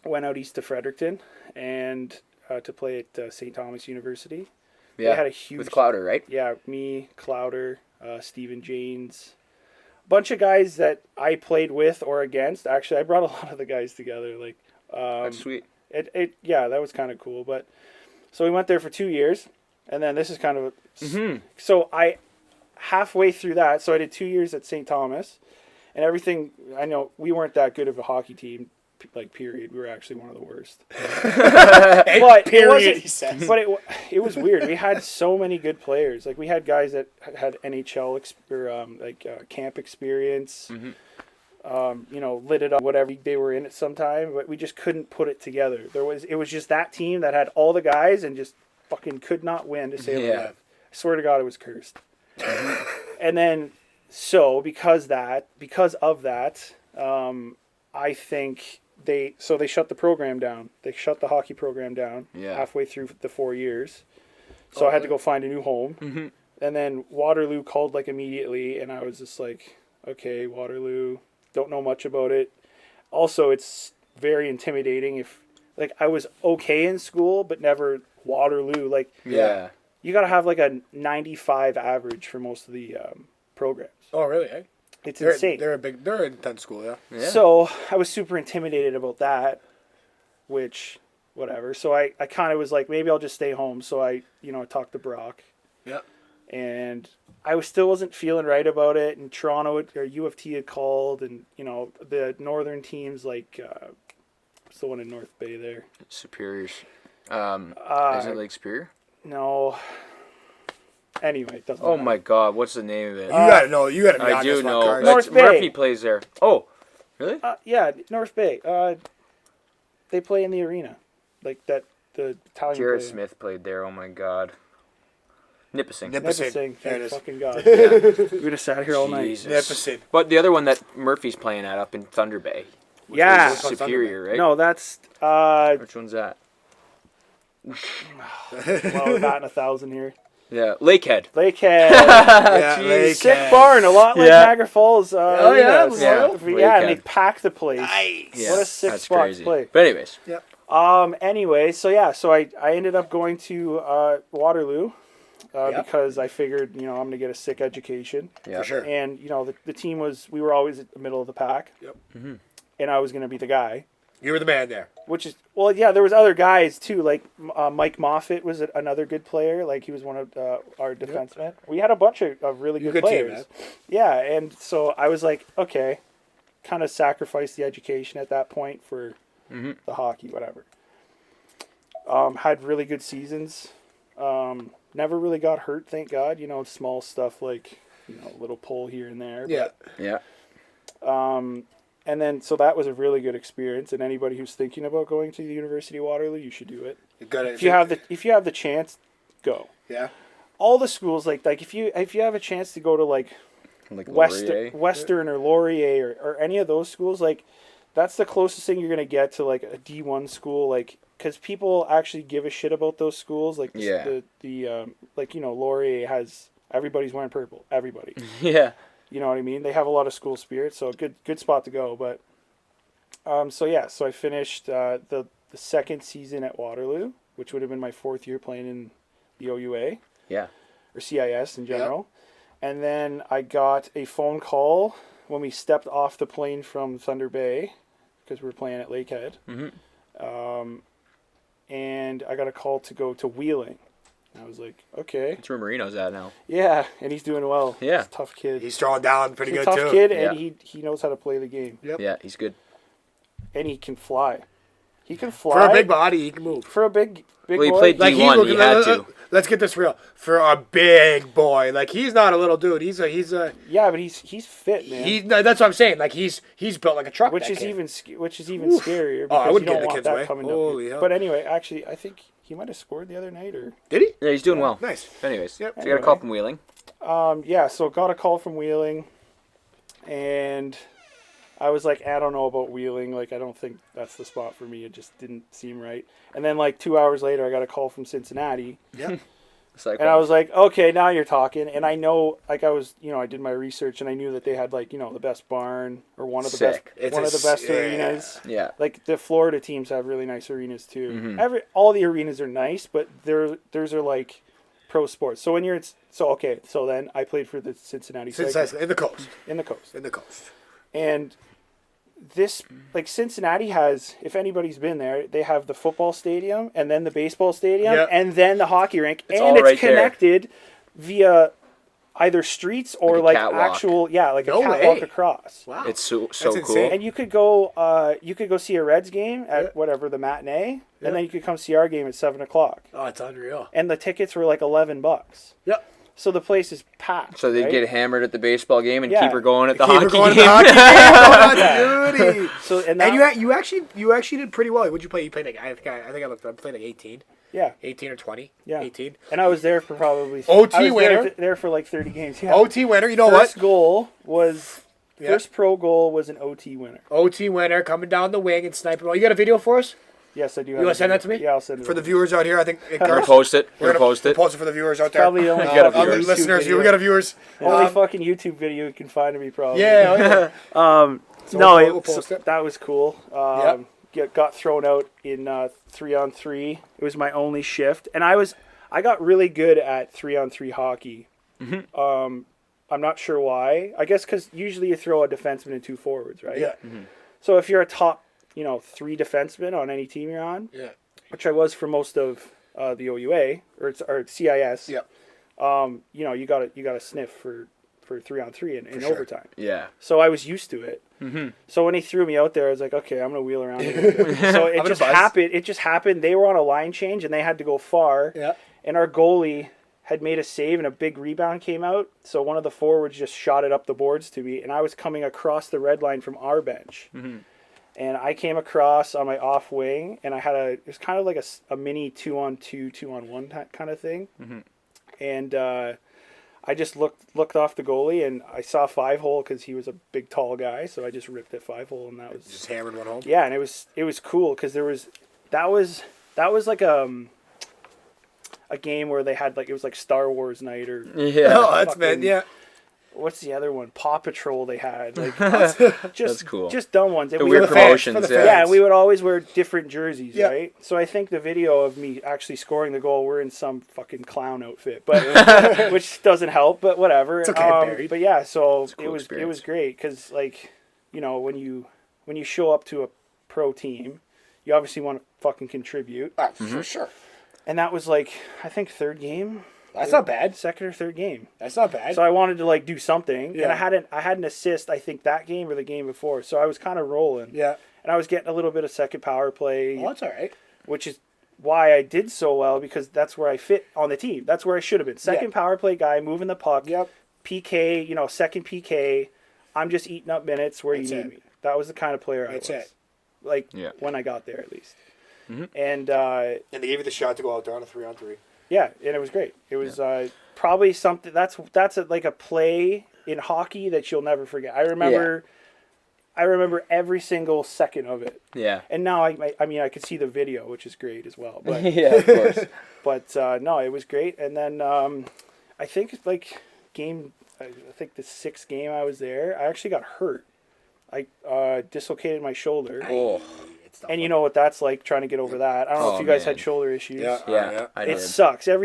To Fredericton, and to play at St. Thomas University. Yeah. They had a huge with Clowder, right? Yeah, me, Clowder, Stephen Janes, bunch of guys that I played with or against. Actually, I brought a lot of the guys together. That's sweet. That was kind of cool. But so we went there for 2 years, and then this is kind of so I halfway through that. So I did 2 years at St. Thomas, and everything. I know we weren't that good of a hockey team, period, we were actually one of the worst. But period, he says. But it was weird. We had so many good players. Like we had guys that had NHL camp experience. Lit it up whatever they were in at some time, but we just couldn't put it together. It was just that team that had all the guys and just fucking could not win to save their life. I swear to God, it was cursed. And then because of that, I think they shut the program down. They shut the hockey program down halfway through the 4 years. So I had to go find a new home. Mm-hmm. And then Waterloo called like immediately, and I was just like, okay, Waterloo, don't know much about it. Also, it's very intimidating if like I was okay in school, but never Waterloo. Like you got to have like a 95 average for most of the programs. Oh, really? Eh? It's insane. They're an intense school, yeah. So I was super intimidated about that, which, whatever. So I kind of was like, maybe I'll just stay home. So I talked to Brock. Yeah. And I still wasn't feeling right about it. And Toronto or U of T had called, and the northern teams like what's the one in North Bay there? Superiors. Is it Lake Superior? No. Anyway, it doesn't Oh matter. my God, what's the name of it? You gotta know. You gotta be I do know. North Bay. Murphy plays there. Oh, really? Yeah, North Bay. They play in the arena, like that. The Italian. Jared Smith played there. Oh my God. Nipissing. Thank fucking God. We'd have sat here all night. Nipissing. But the other one that Murphy's playing at up in Thunder Bay. Yeah. Superior, right? No, that's Which one's that? well, we're batting 1,000 here. Yeah, Lakehead. Lakehead. Sick barn, a lot like Niagara Falls. Yeah, and they pack the place. Nice. Yeah, what a sick that's spot crazy. to play. But anyways. Yep. Anyway, so I ended up going to Waterloo because I figured, I'm going to get a sick education. Yeah. For sure. And, the team we were always at the middle of the pack. Yep. Mm-hmm. And I was going to be the guy. You were the man there. There was other guys too, like Mike Moffitt was another good player. Like he was one of our defensemen. Yep. We had a bunch of really good players. Team, yeah, and so I was like, okay, kind of sacrificed the education at that point for the hockey, whatever. Had really good seasons. Never really got hurt, thank God. Small stuff like a little pull here and there. Yeah. But, and then, so that was a really good experience. And anybody who's thinking about going to the University of Waterloo, you should do it. If you have the chance, go. Yeah. All the schools if you have a chance to go to like Western or Laurier or any of those schools, like that's the closest thing you're gonna get to like a D1 school, like because people actually give a shit about those schools. Like Laurier has everybody's wearing purple. Everybody. Yeah. You know what I mean? They have a lot of school spirit, so good spot to go. But so I finished the second season at Waterloo, which would have been my fourth year playing in the OUA. Yeah. Or CIS in general. Yep. And then I got a phone call when we stepped off the plane from Thunder Bay, because we were playing at Lakehead. Mm-hmm. And I got a call to go to Wheeling. I was like, okay. That's where Marino's at now. Yeah, and he's doing well. Yeah. He's a tough kid. He's throwing down pretty good, too. He's a tough kid, and he knows how to play the game. Yep. Yeah, he's good. And he can fly. He can fly. For a big body, he can move. For a big boy. He played D1, he had to. Let's get this real. For a big boy. Like, he's not a little dude. He's a... Yeah, but he's fit, man. That's what I'm saying. Like, he's built like a truck. Which is even scarier. Because I wouldn't you don't get the want kids that away. coming Holy up. hell. But anyway, actually, I think he might have scored the other night, or... Did he? Yeah, he's doing well. Nice. Anyways, yep. So you got a call from Wheeling. So got a call from Wheeling, and I was like, I don't know about Wheeling. Like, I don't think that's the spot for me. It just didn't seem right. And then, like, 2 hours later, I got a call from Cincinnati. Yeah. And I was like, okay, now you're talking. And I know, like, I did my research, and I knew that they had, like, the best barn, or one of the best arenas. Yeah. Like, the Florida teams have really nice arenas, too. Mm-hmm. All the arenas are nice, but theirs are, like, pro sports. So when you're... So then I played for the Cincinnati Cyclones. In the coast. In the coast. In the coast. And this, like, Cincinnati has, if anybody's been there, they have the football stadium and then the baseball stadium and then the hockey rink. It's connected via either streets or like actual, like a catwalk across. Wow, it's so That's cool. insane. And you could go see a Reds game at whatever the matinee, and then you could come see our game at 7:00. Oh, it's unreal. And the tickets were like $11. Yep. So the place is packed. So they'd get hammered at the baseball game and keep her going at the Keep her hockey going game. at the hockey game. So and you actually did pretty well. What'd you play? You played like I played like 18. Yeah. 18 or 20. Yeah. 18. And I was there for probably OT winner. There for like 30 games. Yeah. OT winner. You know First what? goal was first pro goal was an OT winner. OT winner coming down the wing and sniping. You got a video for us? Yes, I do. You want to send that to me? Yeah, I'll send it for the viewers out here. I think we're gonna post it. We're gonna post it. Post it for the viewers out there. Probably only listeners. We got a viewers. Only fucking YouTube video you can find of me probably. Yeah. So we'll post it. That was cool. Got thrown out in 3-on-3. It was my only shift, and I got really good at 3-on-3 hockey. Mm-hmm. I'm not sure why. I guess because usually you throw a defenseman and 2 forwards, right? Yeah. Mm-hmm. So if you're a top 3 defensemen on any team you're on, which I was for most of the OUA or CIS, you got to sniff for 3-on-3 in overtime. Yeah. So I was used to it. Mm-hmm. So when he threw me out there, I was like, okay, I'm gonna wheel around. So it just happened. It just happened. They were on a line change and they had to go far. Yeah. And our goalie had made a save and a big rebound came out. So one of the forwards just shot it up the boards to me, and I was coming across the red line from our bench. Mm-hmm. And I came across on my off wing, and it was kind of like a mini 2-on-2, 2-on-1 kind of thing. Mm-hmm. And I just looked off the goalie, and I saw 5-hole because he was a big, tall guy. So I just ripped it 5-hole, and that was just hammered one home. Yeah, and it was cool because that was like a game where they had it was like Star Wars night or that's meant what's the other one? Paw Patrol they had. That's cool. Just dumb ones. The weird promotions. And we would always wear different jerseys, right? So I think the video of me actually scoring the goal, we're in some fucking clown outfit, but which doesn't help, but whatever. It's okay, but yeah, so cool it was great because when you show up to a pro team, you obviously want to fucking contribute. For sure. And that was I think third game. That's not bad. Second or third game. That's not bad. So I wanted to do something, and I had an assist. I think that game or the game before. So I was kind of rolling. Yeah. And I was getting a little bit of second power play. Oh, that's all right. Which is why I did so well because that's where I fit on the team. That's where I should have been. Second power play guy, moving the puck. Yep. PK, second PK. I'm just eating up minutes where you need me. That was the kind of player I was. That's it. When I got there at least. Mm-hmm. And they gave you the shot to go out there on a 3-on-3. Yeah, and it was great. It was probably something that's a play in hockey that you'll never forget. I remember every single second of it. Yeah. And now I could see the video, which is great as well. But yeah, of course. But no, it was great. And then I think the 6th game I was there, I actually got hurt. I dislocated my shoulder. Oh. And you know what that's like trying to get over that. I don't know if you guys had shoulder issues. Yeah. It sucks. I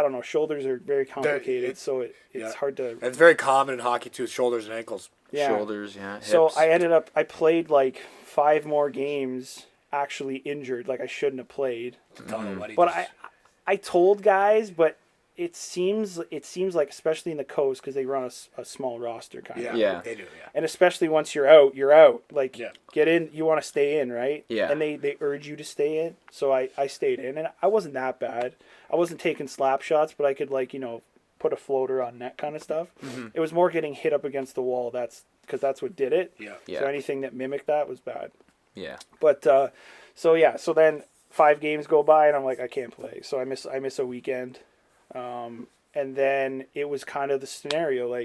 don't know. Shoulders are very complicated, so it's hard to. It's very common in hockey too. Shoulders and ankles. Yeah. Shoulders, hips. So I played 5 more games actually injured. I shouldn't have played. But I told guys, but it seems like, especially in the coast, because they run a small roster kind of. Yeah, they do. Yeah, and especially once you're out, you're out. Get in. You want to stay in, right? Yeah. And they urge you to stay in. So I stayed in, and I wasn't that bad. I wasn't taking slap shots, but I could put a floater on net kind of stuff. Mm-hmm. It was more getting hit up against the wall. That's what did it. Yeah. So anything that mimicked that was bad. Yeah. But so then 5 games go by, and I'm like, I can't play. So I miss a weekend. And then it was kind of the scenario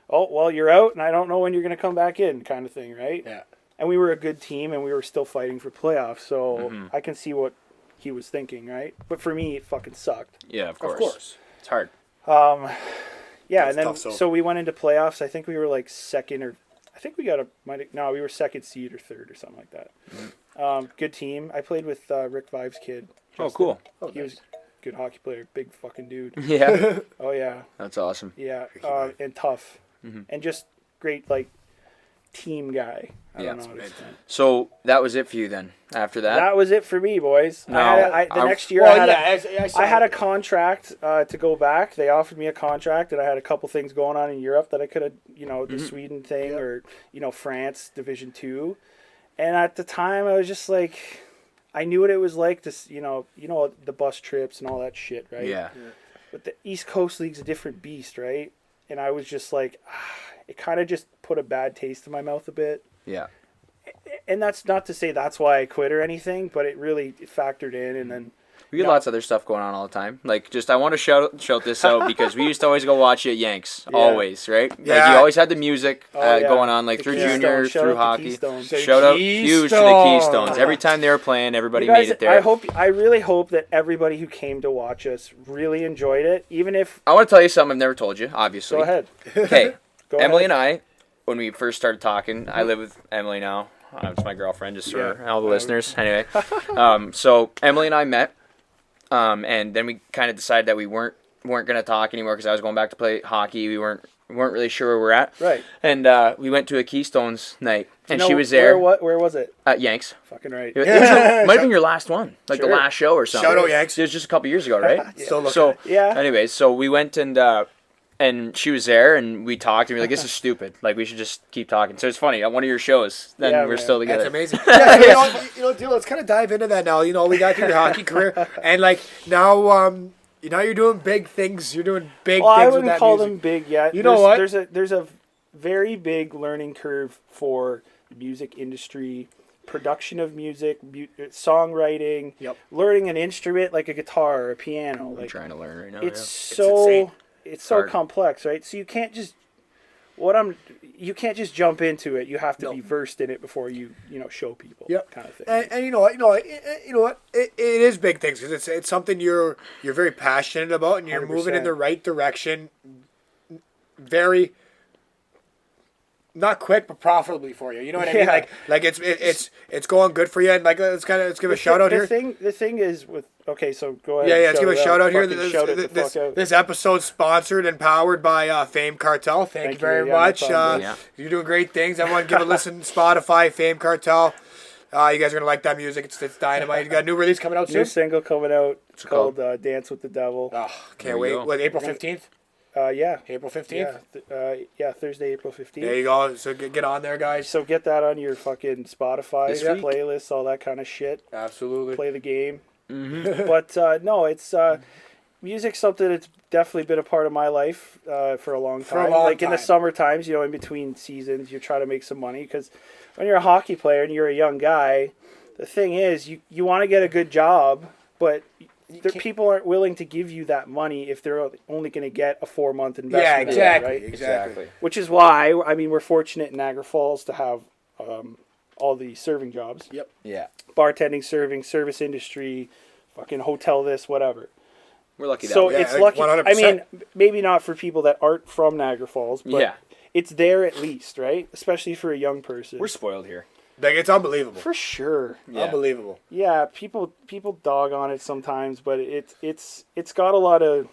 oh, well, you're out and I don't know when you're going to come back in kind of thing, right? Yeah. And we were a good team and we were still fighting for playoffs. So I can see what he was thinking, right? But for me, it fucking sucked. Yeah, of course. It's hard. Yeah. And then, so we went into playoffs. I think we were second or I think we we were second seed or third or something like that. Mm-hmm. Good team. I played with Rick Vive's kid. Oh, cool. He was good hockey player, big fucking dude. Yeah. Oh yeah. That's awesome. Yeah, and tough, and just great. team guy. I don't know. So that was it for you then. After that, that was it for me, boys. The next year, I had a contract to go back. They offered me a contract, and I had a couple things going on in Europe that I could have, the Sweden thing or France Division 2. And at the time, I was just like, I knew what it was like to, the bus trips and all that shit, right? Yeah. But the East Coast League's a different beast, right? And I was just like, it kind of just put a bad taste in my mouth a bit. Yeah. And that's not to say that's why I quit or anything, but it really factored in. And then we get lots of other stuff going on all the time. Like, just I want to shout this out because we used to always go watch you at Yanks, always, right? Yeah. Like, you always had the music going on, like, through junior, through hockey. Shout out huge to the Keystones. Every time they were playing, everybody made it there. I really hope that everybody who came to watch us really enjoyed it, even if... I want to tell you something I've never told you, obviously. Go ahead. Okay, Emily and I, when we first started talking, I live with Emily now. It's my girlfriend, just for all the listeners. Anyway, so Emily and I met, and then we kind of decided that we weren't going to talk anymore because I was going back to play hockey. We weren't really sure where we're at. Right. And we went to a Keystones night, and she was there. Where was it? At Yanks. Fucking right. It might have been your last one, like the last show or something. Shout out Yanks. It was just a couple years ago, right? So anyways, so we went and she was there, and we talked, and we were like, this is stupid. Like, we should just keep talking. So it's funny, at one of your shows, then we're still together. That's amazing. Yeah, let's kind of dive into that now. We got through your hockey career, and, now, you're doing big things. You're doing big things with that music. I wouldn't call them big yet. You know what? There's a very big learning curve for the music industry, production of music, songwriting, learning an instrument like a guitar or a piano. I'm trying to learn right now. It's so complex, right? So you can't just jump into it. You have to be versed in it before you show people. Kind of thing. And you know what? It is big things because it's something you're very passionate about, and you're 100%. Moving in the right direction. Very. Not quick, but profitably for you. You know what I mean? Like it's going good for you, and let's give a shout out here. The thing is with so go ahead. Yeah, let's give a shout out here. This episode's sponsored and powered by Fame Cartel. Thank you very much. You're doing great things. Everyone, give a listen. Spotify, Fame Cartel. You guys are gonna like that music. It's dynamite. You got a new release coming out soon. New single coming out. It's called "Dance with the Devil." Oh, can't wait. What, April 15th? April 15th? Thursday, April 15th. There you go. So get on there, guys. So get that on your fucking Spotify playlists, all that kind of shit. Absolutely. Play the game. Mm-hmm. But, no, it's... music's something that's definitely been a part of my life for a long time. In the summer times, in between seasons, you try to make some money. Because when you're a hockey player and you're a young guy, the thing is, you want to get a good job, but... people aren't willing to give you that money if they're only going to get a 4-month investment. Yeah, exactly. Right? Exactly. Which is why, we're fortunate in Niagara Falls to have all the serving jobs. Yep. Yeah. Bartending, serving, service industry, fucking hotel this, whatever. We're lucky that So way. it's lucky. 100%. Maybe not for people that aren't from Niagara Falls, but it's there at least, right? Especially for a young person. We're spoiled here. It's unbelievable. For sure. Yeah. Unbelievable. Yeah, people dog on it sometimes, but it's got a lot of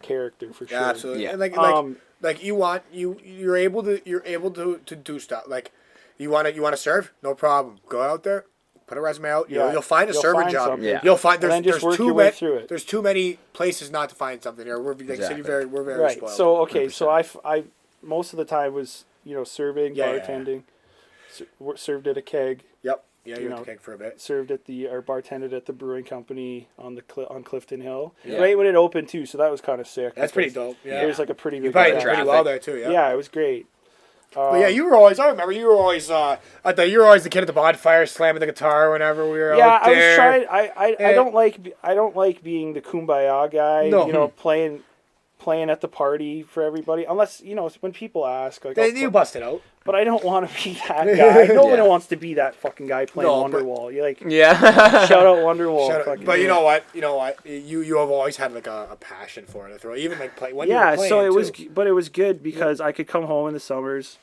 character for sure. Yeah, absolutely. Yeah. And you're able to do stuff. Like you want to serve? No problem. Go out there, put a resume out. You'll find a serving job. Something. Yeah. You'll find there's too many places not to find something here. We're very right. spoiled. So 100%. So I most of the time was serving, bartending. Served at a keg. Yep. Yeah, you were at the keg for a bit. Served at bartended at the brewing company on Clifton Hill. Yeah. Right when it opened too, so that was kind of sick. That's pretty dope. Yeah. It was like a pretty big. You probably did pretty well there too. Yeah. Yeah, it was great. But yeah, you were always. I remember you were always. I thought you were always the kid at the bonfire slamming the guitar whenever we were out there. I was trying. I don't like being the kumbaya guy. No. Playing at the party for everybody, unless when people ask, you bust it out. But I don't want to be that guy. No one wants to be that fucking guy playing Wonderwall. You're like, shout out Wonderwall. But you know what? You have always had a passion for it. Even play when you were playing so it was, but it was good because I could come home in the summers,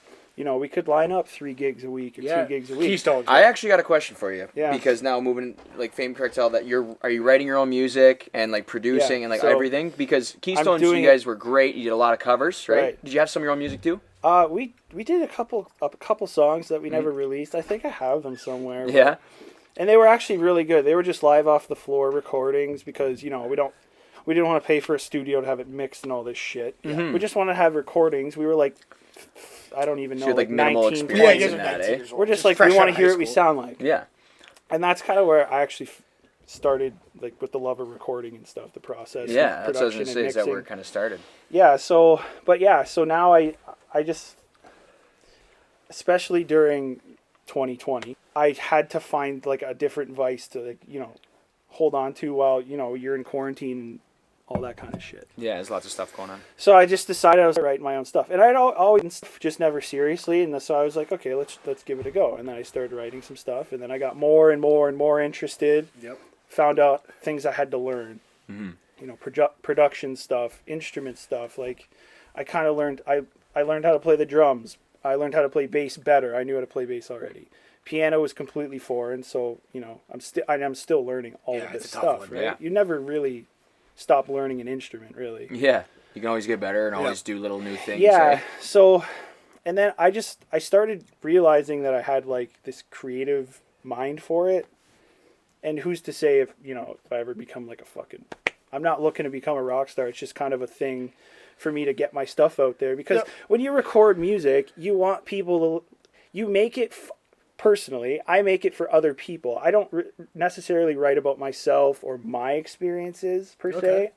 we could line up 3 gigs a week or 2 gigs a week. Keystones. I actually got a question for you. Yeah. Because now moving like Fame Cartel, are you writing your own music and like producing and like everything? Because Keystones, you guys were great. You did a lot of covers, right? Did you have some of your own music too? We did a couple songs that we never released. I think I have them somewhere. Yeah. And they were actually really good. They were just live off the floor recordings because we didn't want to pay for a studio to have it mixed and all this shit. Mm-hmm. We just wanted to have recordings. We were like, I don't even know, so like minimal 19, experience in that, eh? We're just like, we want to hear what we sound like. Yeah. And that's kind of where I actually started, like, with the love of recording and stuff, the process. Yeah, that's what I was going to say, is that where it kind of started. Yeah, so now I just, especially during 2020, I had to find, like, a different vice to, like, hold on to while, you're in quarantine and all that kind of shit. Yeah, there's lots of stuff going on. So I just decided I was writing my own stuff. And I'd always just never seriously, and so I was like, okay, let's give it a go. And then I started writing some stuff, and then I got more and more and more interested. Yep. Found out things I had to learn. Mm-hmm. Production stuff, instrument stuff. Like, I kind of learned, I learned how to play the drums. I learned how to play bass better. I knew how to play bass already. Piano was completely foreign, so, I'm still learning all of this stuff, right? Yeah. You never really stop learning an instrument, really. Yeah. You can always get better and always do little new things. Yeah. Right? So, and then I started realizing that I had, like, this creative mind for it. And who's to say if I ever become like I'm not looking to become a rock star. It's just kind of a thing for me to get my stuff out there. Because when you record music, you want people you make it, personally, I make it for other people. I don't necessarily write about myself or my experiences per se.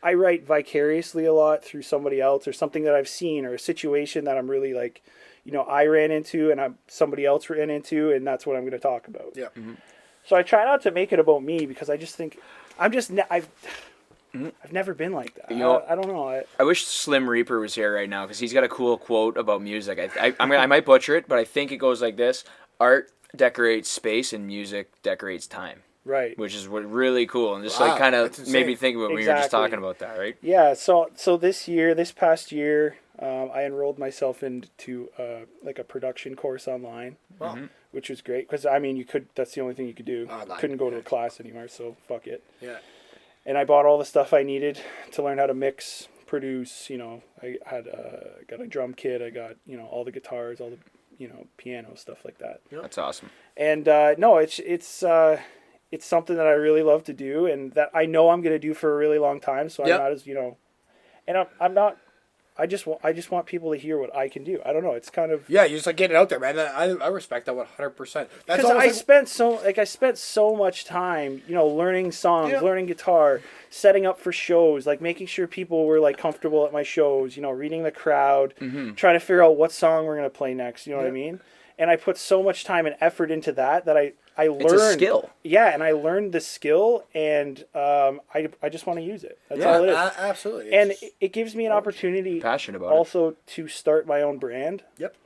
I write vicariously a lot through somebody else or something that I've seen or a situation that I'm really like, I ran into and somebody else ran into, and that's what I'm going to talk about. Yeah. Mm-hmm. So I try not to make it about me because I just think I've never been like that. I don't know. I wish Slim Reaper was here right now because he's got a cool quote about music. I might butcher it, but I think it goes like this: art decorates space and music decorates time. Right. Which is really cool, and just like kind of made me think of it when you were just talking about that, right? Yeah. So this past year, I enrolled myself into like a production course online. Wow. Mm-hmm. Which was great because that's the only thing you could do. Couldn't go to a class anymore, so fuck it. Yeah. And I bought all the stuff I needed to learn how to mix, produce. I had got a drum kit. I got all the guitars, all the piano stuff like that. Yep. That's awesome. And no, it's something that I really love to do, and that I know I'm gonna do for a really long time. So I'm not as and I'm not. I just want people to hear what I can do. I don't know. It's kind of you just like get it out there, man. I respect that 100%. Because I spent so much time, learning songs, learning guitar, setting up for shows, like making sure people were like comfortable at my shows. Reading the crowd, trying to figure out what song we're gonna play next. You know what I mean? And I put so much time and effort into that I learned. It's a skill. Yeah, and I learned the skill, and I just want to use it. That's all it is. Absolutely. And it gives me an opportunity passionate about also to start my own brand. Yep.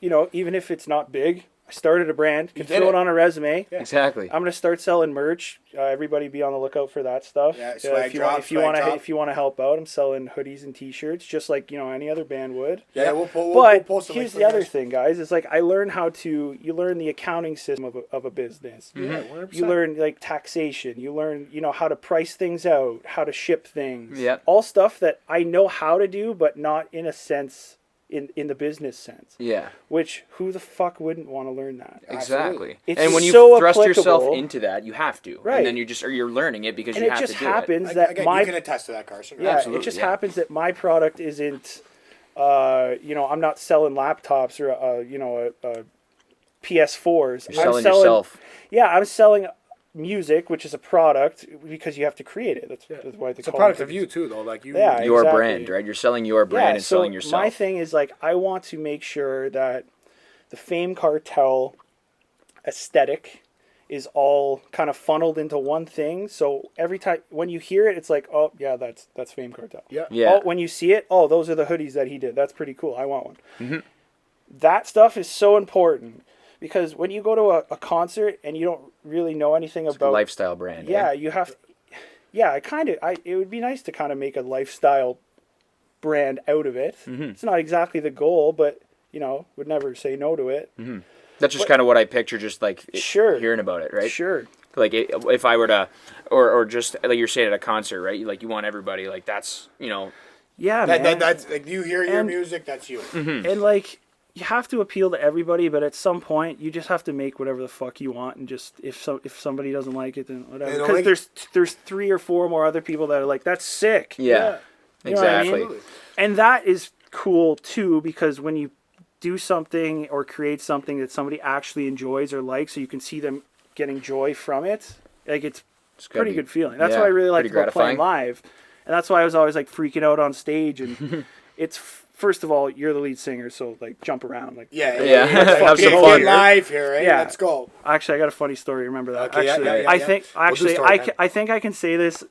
Even if it's not big, I started a brand. Can throw it on a resume. Yeah. Exactly. I'm gonna start selling merch. Everybody be on the lookout for that stuff. Yeah, if you want to help out, I'm selling hoodies and T-shirts, just like any other band would. Yeah, we'll post here's the other thing, guys. It's like I learned you learn the accounting system of a business. Yeah, 100%. You learn like taxation. You learn how to price things out, how to ship things. Yeah. All stuff that I know how to do, but not in a sense. In the business sense. Yeah. Which, who the fuck wouldn't want to learn that? Exactly. And when you so thrust applicable. yourself into that, you have to. Right. And then you're learning it because and you have to do it. it just happens that you can attest to that, Carson. Yeah, absolutely, it just happens that my product isn't, I'm not selling laptops or, PS4s. You're selling yourself. Yeah, I'm selling music, which is a product, because you have to create it. That's why it's a product of you too, though. Like you, your brand, right? You're selling your brand and selling yourself. My thing is like I want to make sure that the Fame Cartel aesthetic is all kind of funneled into one thing. So every time when you hear it, it's like, oh yeah, that's Fame Cartel. Yeah. Oh, when you see it, oh, those are the hoodies that he did. That's pretty cool. I want one. Mm-hmm. That stuff is so important. Because when you go to a concert and you don't really know anything about a lifestyle brand, you have. It would be nice to kind of make a lifestyle brand out of it. Mm-hmm. It's not exactly the goal, but would never say no to it. Mm-hmm. That's just kind of what I picture, just like hearing about it, right? Sure. Like if I were to, or just like you're saying at a concert, right? Like you want everybody, like that's, Yeah, man. That's like you hear your music, that's you. Mm-hmm. And like you have to appeal to everybody, but at some point you just have to make whatever the fuck you want, and just if somebody doesn't like it, then whatever. Because there's 3 or 4 more other people that are like, that's sick. Yeah. Exactly. I mean? And that is cool too, because when you do something or create something that somebody actually enjoys or likes, so you can see them getting joy from it, like it's pretty good feeling. That's what I really like about playing live, and that's why I was always like freaking out on stage. And it's first of all, you're the lead singer, so like jump around, like have some fun live here, right? Yeah, let's go. Actually, I got a funny story. Remember that? Okay, I think I can say this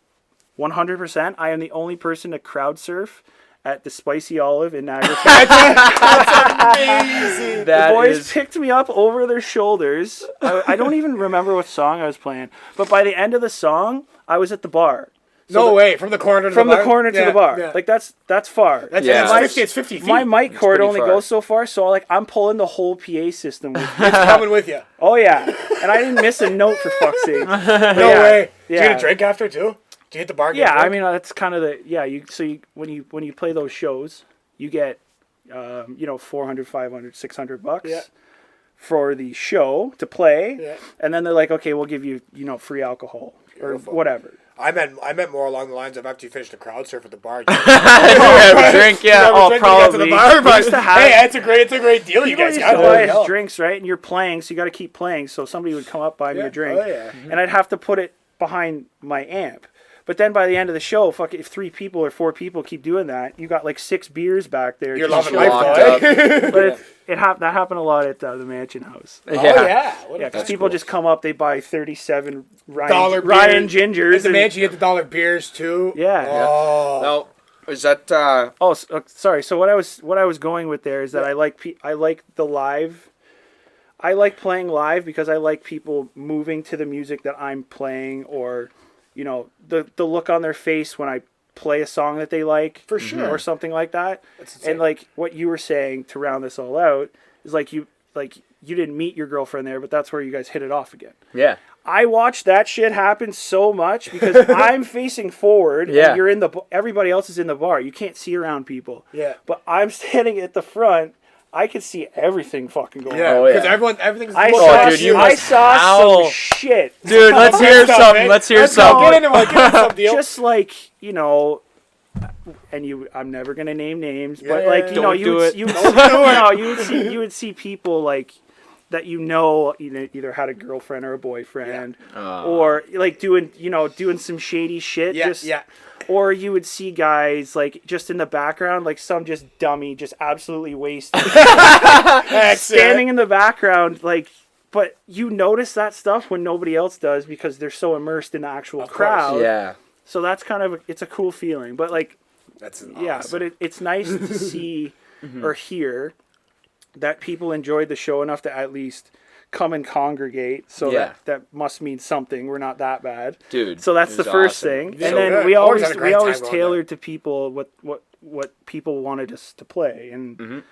100%. I am the only person to crowd surf at the Spicy Olive in Niagara Falls. That's amazing. The boys picked me up over their shoulders. I don't even remember what song I was playing, but by the end of the song, I was at the bar. So from the corner to the bar? From the corner to the bar. Yeah. Like, that's far. It's 50 feet. My mic cord only goes so far, so like I'm pulling the whole PA system with me. It's coming with you. Oh, yeah. And I didn't miss a note, for fuck's sake. No way. Did you get a drink after, too? Do you hit the bar? Yeah, I mean, that's kind of when you play those shows, you get, $400, $500, $600 for the show to play, and then they're like, okay, we'll give you, free alcohol or whatever. I meant more along the lines of after you finish the crowd surf at the bar. Have a drink, yeah. Probably. Hey, it's a great deal. You guys got buy drinks, right? And you're playing, so you got to keep playing. So somebody would come up, buy me a drink, and I'd have to put it behind my amp. But then by the end of the show, if 3 people or 4 people keep doing that, you got like 6 beers back there. You're loving life, though. But that happened a lot at the Mansion House. Because people just come up, they buy 37 Ryan Gingers. At the Mansion, you get the $1 beers too. Yeah. Oh. Now, is that? Sorry. So what I was going with there is that I like the live. I like playing live because I like people moving to the music that I'm playing, or the look on their face when I play a song that they like, for sure, or something like that. And like what you were saying to round this all out is like you didn't meet your girlfriend there, but that's where you guys hit it off again. Yeah. I watched that shit happen so much because I'm facing forward and you're in everybody else is in the bar. You can't see around people. Yeah. But I'm standing at the front. I could see everything fucking going on. Because everything's. I saw some shit, dude. Let's hear some. Let's hear some. Get into it. Just like and I'm never gonna name names, but like you would see people like that either had a girlfriend or a boyfriend, or like doing some shady shit. Or you would see guys like just in the background, like some just dummy, just absolutely wasted, standing in the background, like. But you notice that stuff when nobody else does because they're so immersed in the actual crowd. Yeah. So that's kind of it's a cool feeling, but like, that's awesome. But it's nice to see or hear that people enjoyed the show enough to at least come and congregate. So that must mean something. We're not that bad, dude. So that's the first thing, and then we always tailored to people what people wanted us to play, and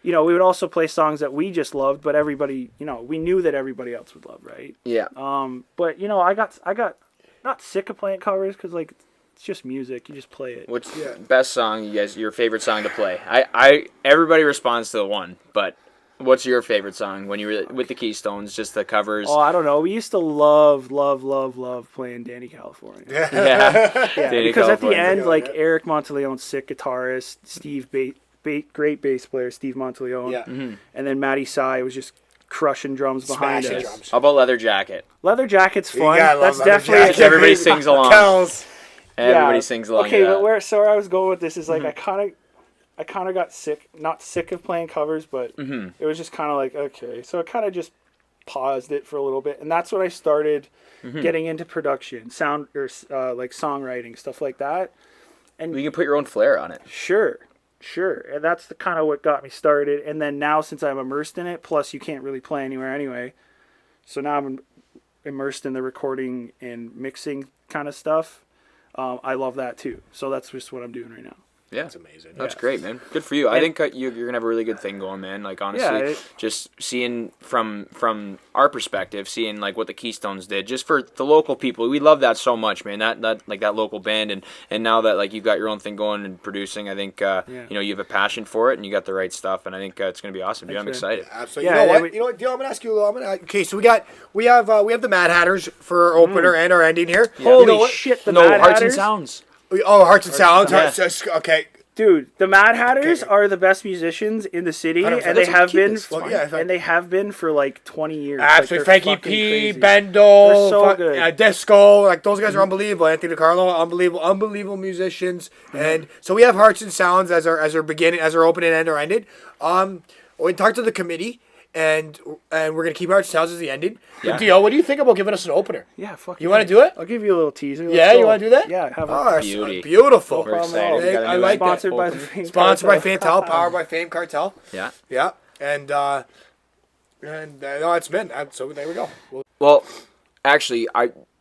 we would also play songs that we just loved, but everybody, we knew that everybody else would love, right? Yeah. But I got not sick of playing covers because like it's just music. You just play it. What's the best song your favorite song to play? Everybody responds to the one, but what's your favorite song when you were with the Keystones? Just the covers? Oh, I don't know. We used to love playing Danny California. Because at the end, like Eric Monteleone's sick guitarist, Steve great bass player, Steve Monteleone, and then Matty Sy was just crushing drums behind us. Drums. How about Leather Jacket? Leather Jacket's fun. That's definitely everybody sings along. Everybody sings along. Okay, but where I was going with this is like I kind of got not sick of playing covers, but it was just kind of like, okay. So I kind of just paused it for a little bit. And that's when I started getting into production, sound, or like songwriting, stuff like that. And you can put your own flair on it. Sure. And that's the kind of what got me started. And then now, since I'm immersed in it, plus you can't really play anywhere anyway. So now I'm immersed in the recording and mixing kind of stuff. I love that too. So that's just what I'm doing right now. Yeah, that's amazing. That's great, man. Good for you. I think you're gonna have a really good thing going, man. Like honestly, just seeing from our perspective, seeing like what the Keystones did, just for the local people, we love that so much, man. That like that local band, and now that like you've got your own thing going and producing, I think you know you have a passion for it and you got the right stuff, and I think it's gonna be awesome, dude. I'm excited. Yeah, absolutely. You know what, Dio? I'm gonna ask you. Okay, so we have the Mad Hatters for our opener and our ending here. Yeah. Holy shit! The Mad Hearts Hatters? and Sounds. Oh, Hearts and Sounds. Yeah. Okay. Dude, the Mad Hatters are the best musicians in the city, and they have been. And they have been for like 20 years. Absolutely, like, Frankie P, crazy. Bendel, they're so good. Disco, like those guys are unbelievable. Anthony DiCarlo, unbelievable musicians. And so we have Hearts and Sounds as our beginning, as our opening and our ending. We talked to the committee. And we're gonna keep Hearts and Sounds as the ending. Yeah. Dio, what do you think about giving us an opener? Yeah, fuck. You want to do it? I'll give you a little teaser. You want to do that? Yeah, have a beauty. Beautiful. We're excited. I like Sponsored that. by the Fame Sponsored Cartel. by Fame Cartel, powered by Fame Cartel. Yeah. Yeah, and no, it's been. So there we go. Well, actually,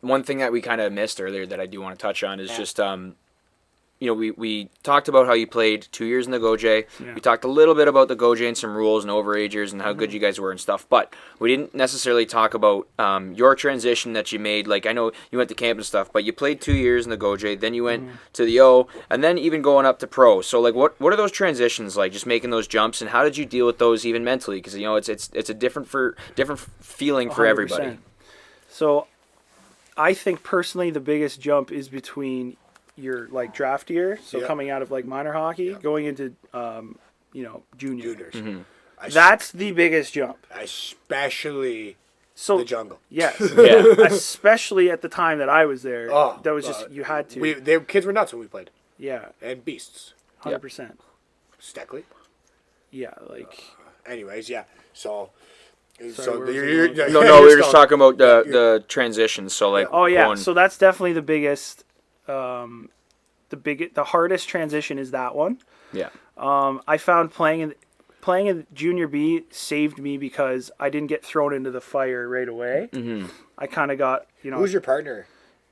one thing that we kind of missed earlier that I do want to touch on is just you know, we talked about how you played 2 years in the GOJHL. Yeah. We talked a little bit about the GOJHL and some rules and overagers and how good you guys were and stuff. But we didn't necessarily talk about your transition that you made. Like, I know you went to camp and stuff, but you played 2 years in the GOJHL. Then you went to the O, and then even going up to pro. So, like, what are those transitions like? Just making those jumps, and how did you deal with those even mentally? Because you know, it's a different feeling for 100%. Everybody. So, I think personally, the biggest jump is between your like draft year, so coming out of like minor hockey, going into you know, juniors. That's the biggest jump, especially the jungle. Yes, especially at the time that I was there. That was just you had to. Kids were nuts when we played. Yeah, and beasts. 100%. Steckley. Yeah, like. Anyways, yeah. So. Sorry, no, we were just talking about the transition. So like. Oh yeah, so that's definitely the biggest. The hardest transition is that one. Yeah. I found playing in junior B saved me because I didn't get thrown into the fire right away. I kind of got, you know. Who's your partner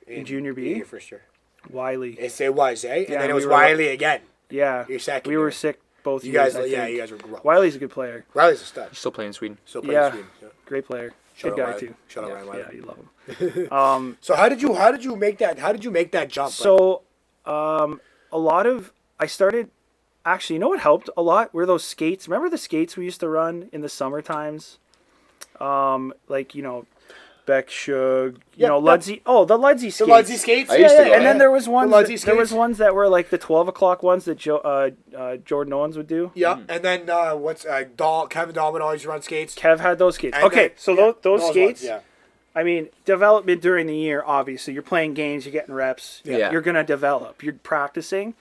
in junior B? Your first year. Wiley. It was, eh? And then it was Wiley again. Yeah. Your second. We were sick both you years. Guys, you guys were gross. Wiley's a good player. Wiley's a stud. He's still playing in Sweden. Yeah. Great player. Good guy too. Shout out Ryan Wiley. Yeah, you love him. So how did you make that jump? So, I started. Actually, you know what helped a lot were those skates. Remember the skates we used to run in the summer times? Like, you know, Beck Shug, you know, Ludsey. Oh, the Ludsey skates. The Ludsey skates? I used to go, and then there was ones that were like the 12 o'clock ones that Jordan Owens would do. Yeah, and then Kevin Dahlman always run skates. Kev had those skates. Okay, so those skates, I mean, development during the year, obviously. You're playing games, you're getting reps. Yeah. You're going to develop. You're practicing.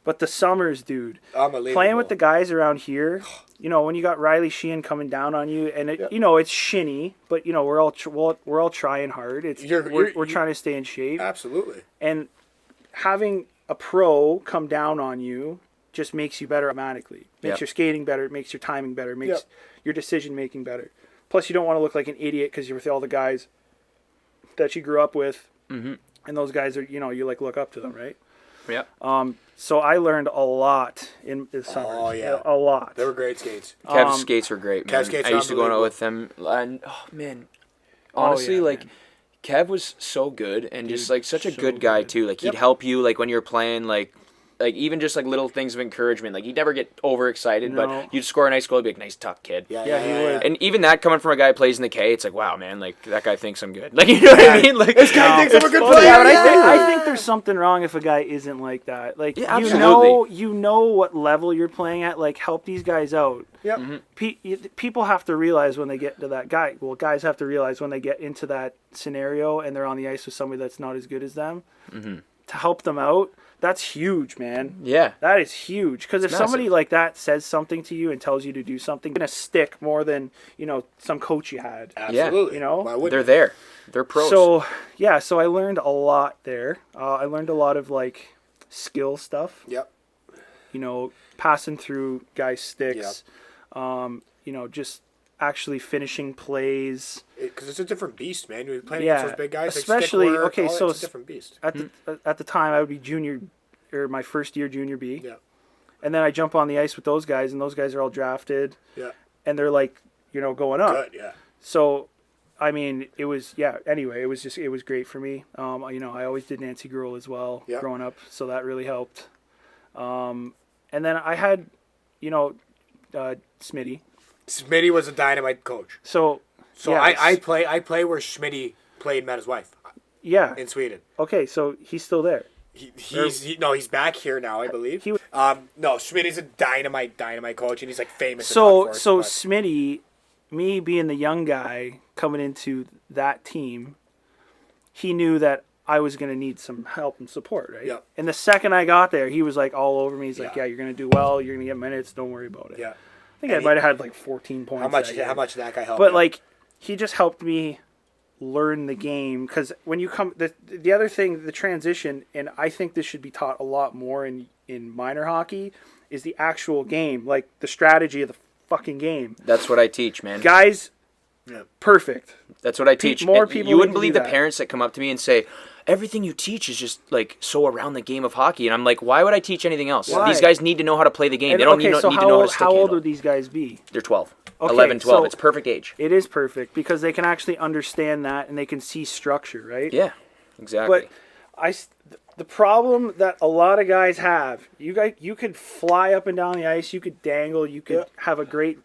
But the summers, dude, unbelievable. Playing with the guys around here, you know, when you got Riley Sheehan coming down on you, and you know, it's shinny, but you know, we're all trying hard. We're trying to stay in shape. Absolutely. And having a pro come down on you just makes you better automatically. Makes your skating better, it makes your timing better, makes your decision making better. Plus, you don't want to look like an idiot because you're with all the guys that you grew up with, and those guys are, you know, you like look up to them, right? Yeah. So I learned a lot in the summer. Oh yeah, a lot. They were great skates. Kev's skates were great, man. Kev's skates I used to go out with them, and oh man, honestly, like. Man. Kev was so good and just like such a good guy too. Like he'd help you like when you're playing like even just like little things of encouragement. Like he'd never get overexcited, but you'd score a nice goal, he'd be like, nice tough kid. Yeah, he would. And even that coming from a guy who plays in the K, it's like, wow, man, like that guy thinks I'm good. Like you know what I mean? Like this guy thinks I'm a good player. Yeah, but I think there's something wrong if a guy isn't like that. Like you know what level you're playing at. Like help these guys out. Yep. People have to realize when they get to that guy. Well, guys have to realize when they get into that scenario and they're on the ice with somebody that's not as good as them, to help them out. That's huge, man. Yeah. That is huge. Because if somebody like that says something to you and tells you to do something, it's going to stick more than, you know, some coach you had. Absolutely. You know? They're there. They're pros. So, yeah, so I learned a lot there. I learned a lot of, like, skill stuff. Yep. You know, passing through guys' sticks. Yep. You know, just actually finishing plays. Because it's a different beast, man. You're playing against those big guys. Especially, like okay, so it's a different beast. At the time, I would be junior, or my first year junior B. Yeah. And then I jump on the ice with those guys, and those guys are all drafted. Yeah. And they're like, going up. Good, yeah. So, I mean, it was, anyway, it was great for me. I always did Nancy Gruel as well growing up, so that really helped. And then I had, Smitty. Smitty was a dynamite coach. So I play where Smitty met his wife. Yeah. In Sweden. Okay, so he's still there. He's back here now, I believe. No, Smitty's a dynamite coach, and he's like famous. So Smitty, me being the young guy coming into that team, he knew that I was going to need some help and support, right? Yeah. And the second I got there, he was like all over me. He's like, "Yeah, you're going to do well. You're going to get minutes. Don't worry about it." Yeah. I think I might have had like 14 points. How much did that guy help? But like, he just helped me learn the game, because when you come, the other thing, the transition, and I think this should be taught a lot more in minor hockey, is the actual game, like the strategy of the fucking game. That's what I teach, man. Guys, perfect. That's what I teach. More people. You wouldn't believe the parents that come up to me and say, everything you teach is just like so around the game of hockey, and I'm like, why would I teach anything else? Why? These guys need to know how to play the game. They don't need to know how to stick how old handle. would these guys be? They're 12. Okay, 11, 12. so it's perfect age. It is perfect because they can actually understand that and they can see structure, right? Yeah, exactly. But the problem that a lot of guys have, you could fly up and down the ice, you could dangle, you could have a great,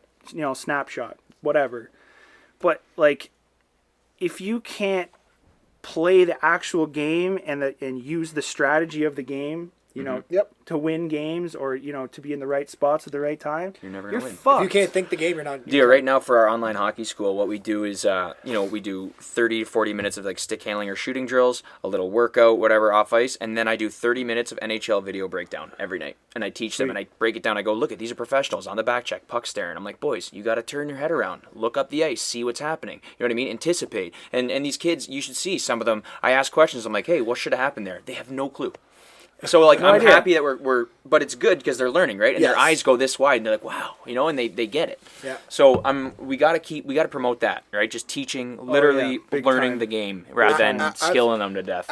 snapshot, whatever. But like, if you can't play the actual game and use the strategy of the game, to win games or to be in the right spots at the right time, you're never gonna win. Fucked. If you can't think the game, you're not. Right now for our online hockey school, what we do is we do 30 to 40 minutes of like stick handling or shooting drills, a little workout, whatever off ice, and then I do 30 minutes of NHL video breakdown every night, and I teach them and I break it down. I go, look, these are professionals on the back check, puck staring. I'm like, boys, you got to turn your head around, look up the ice, see what's happening. You know what I mean? Anticipate. And these kids, you should see some of them. I ask questions. I'm like, hey, what should have happened there? They have no clue. So like I'm happy that we're but it's good because they're learning, right? And their eyes go this wide and they're like, wow, and they get it. Yeah. So we gotta promote that, right? Just teaching, literally learning the game rather than skilling them to death.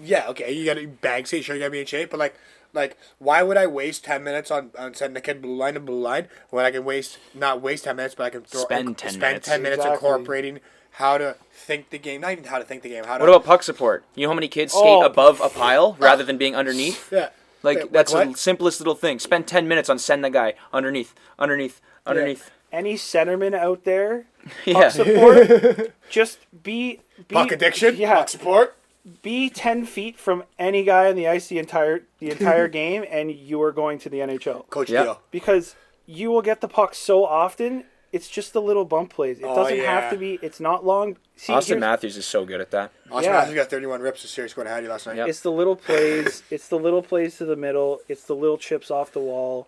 You gotta bag state, sure you gotta be in shape, but like why would I waste 10 minutes on sending the kid blue line to blue line when I can not waste 10 minutes, but I can spend 10 minutes incorporating how to think the game. Not even how to think the game. What about puck support? You know how many kids skate above a pile rather than being underneath? Yeah. That's the simplest little thing. Spend 10 minutes on send the guy underneath. Yeah. Any centerman out there, puck support, just be puck addiction, puck support. Be 10 feet from any guy on the ice the entire game, and you are going to the NHL. Coach Deal. Because you will get the puck so often. It's just the little bump plays. It doesn't have to be. It's not long. See, Austin Matthews is so good at that. Austin Matthews got 31 rips of series scored ahead of you last night. Yep. It's the little plays. It's the little plays to the middle. It's the little chips off the wall.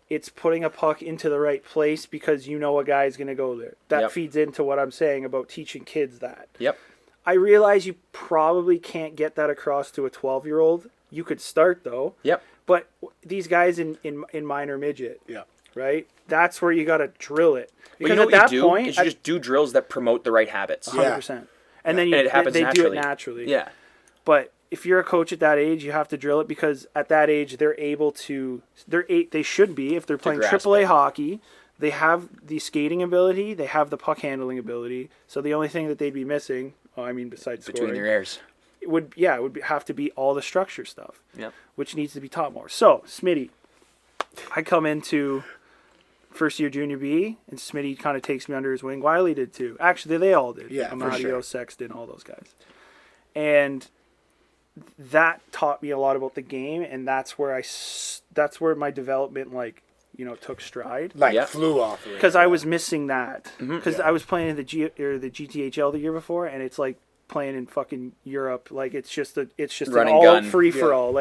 It's putting a puck into the right place because you know a guy's going to go there. That feeds into what I'm saying about teaching kids that. Yep. I realize you probably can't get that across to a 12-year-old. You could start, though. Yep. But these guys in minor midget, right? That's where you got to drill it. Because at that point, you just do drills that promote the right habits. 100%. And then it happens they naturally. do it naturally. Yeah. But if you're a coach at that age, you have to drill it because at that age they're able to. They should be if they're playing AAA hockey. They have the skating ability. They have the puck handling ability. So the only thing that they'd be missing, besides between scoring, their ears, it would have to be all the structure stuff. Yep. Which needs to be taught more. So Smitty, I come into first year junior B, and Smitty kind of takes me under his wing. Wiley did too. Actually, they all did. Yeah, Amadio, for sure. Sexton, all those guys. And that taught me a lot about the game, and that's where my development took stride. Flew off. Because I was missing that. Because I was playing in the GTHL the year before, and it's like playing in fucking Europe. Like it's just an all free for all.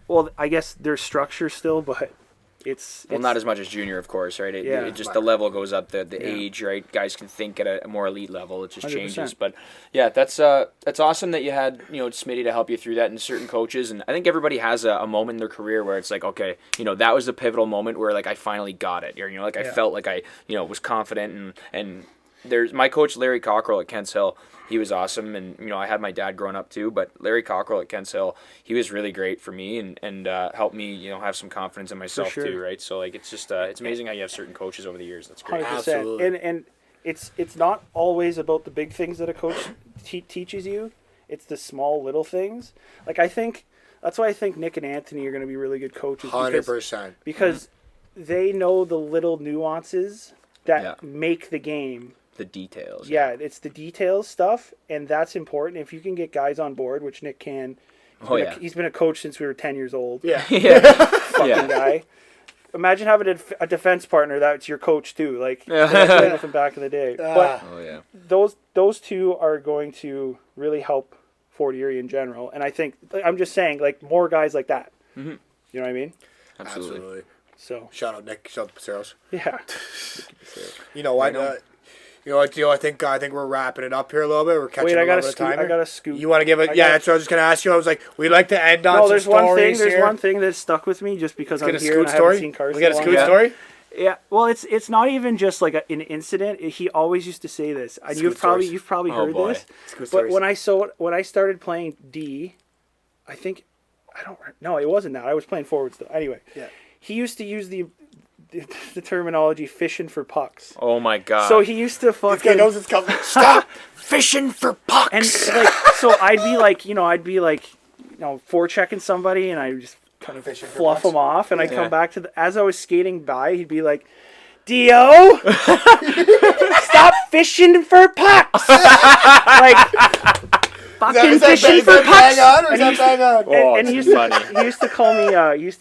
Well, I guess there's structure still, but. It's not as much as junior, of course, right? It just the level goes up, the age, right? Guys can think at a more elite level. It just 100%. Changes. But yeah, that's awesome that you had Smitty to help you through that, and certain coaches. And I think everybody has a moment in their career where it's like, okay, that was the pivotal moment where like I finally got it, or I felt like I was confident and there's my coach Larry Cockrell at Kents Hill. He was awesome, and I had my dad growing up too. But Larry Cockrell at Kents Hill, he was really great for me, and helped me have some confidence in myself too, right? So like it's just it's amazing how you have certain coaches over the years. That's great. 100%. Absolutely. And it's not always about the big things that a coach teaches you. It's the small little things. Like I think that's why I think Nick and Anthony are going to be really good coaches. 100%. Because they know the little nuances that make the game. The details. Yeah, it's the details stuff, and that's important. If you can get guys on board, which Nick can. He's been a coach since we were 10 years old. Yeah. Fucking guy. Imagine having a defense partner that's your coach too. Like playing from back in the day. But those two are going to really help Fort Erie in general, and I think I'm just saying like more guys like that. Mm-hmm. You know what I mean? Absolutely. So shout out Nick. Shout out the Paceros. Yeah. You know what? You know what, Theo? I think we're wrapping it up here a little bit. We're catching a little bit of time. I got a scoop. You want to give it? Yeah, that's what I was just gonna ask you. I was like, we like to end on some stories. There's one thing that stuck with me just because I'm here and I haven't seen Carson. We got a Scoot story. Yeah, well, it's not even just like an incident. He always used to say this. You've probably heard this. But when I started playing D, it wasn't that. I was playing forward still. Anyway, he used to use the terminology fishing for pucks. Oh my god. So he used to fucking... This guy knows it's coming. Stop fishing for pucks. And so I'd be like, forechecking somebody and I would just kind of fluff him off and I'd come back as I was skating by, he'd be like, Dio, stop fishing for pucks. Fucking fishing for pucks. Bang on or is that bang on? And he used to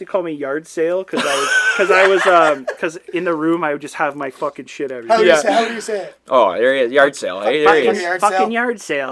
call me yard sale because in the room I would just have my fucking shit out. How do you say it? Oh, there he is. Yard sale. Hey, there he is. Fucking yard sale.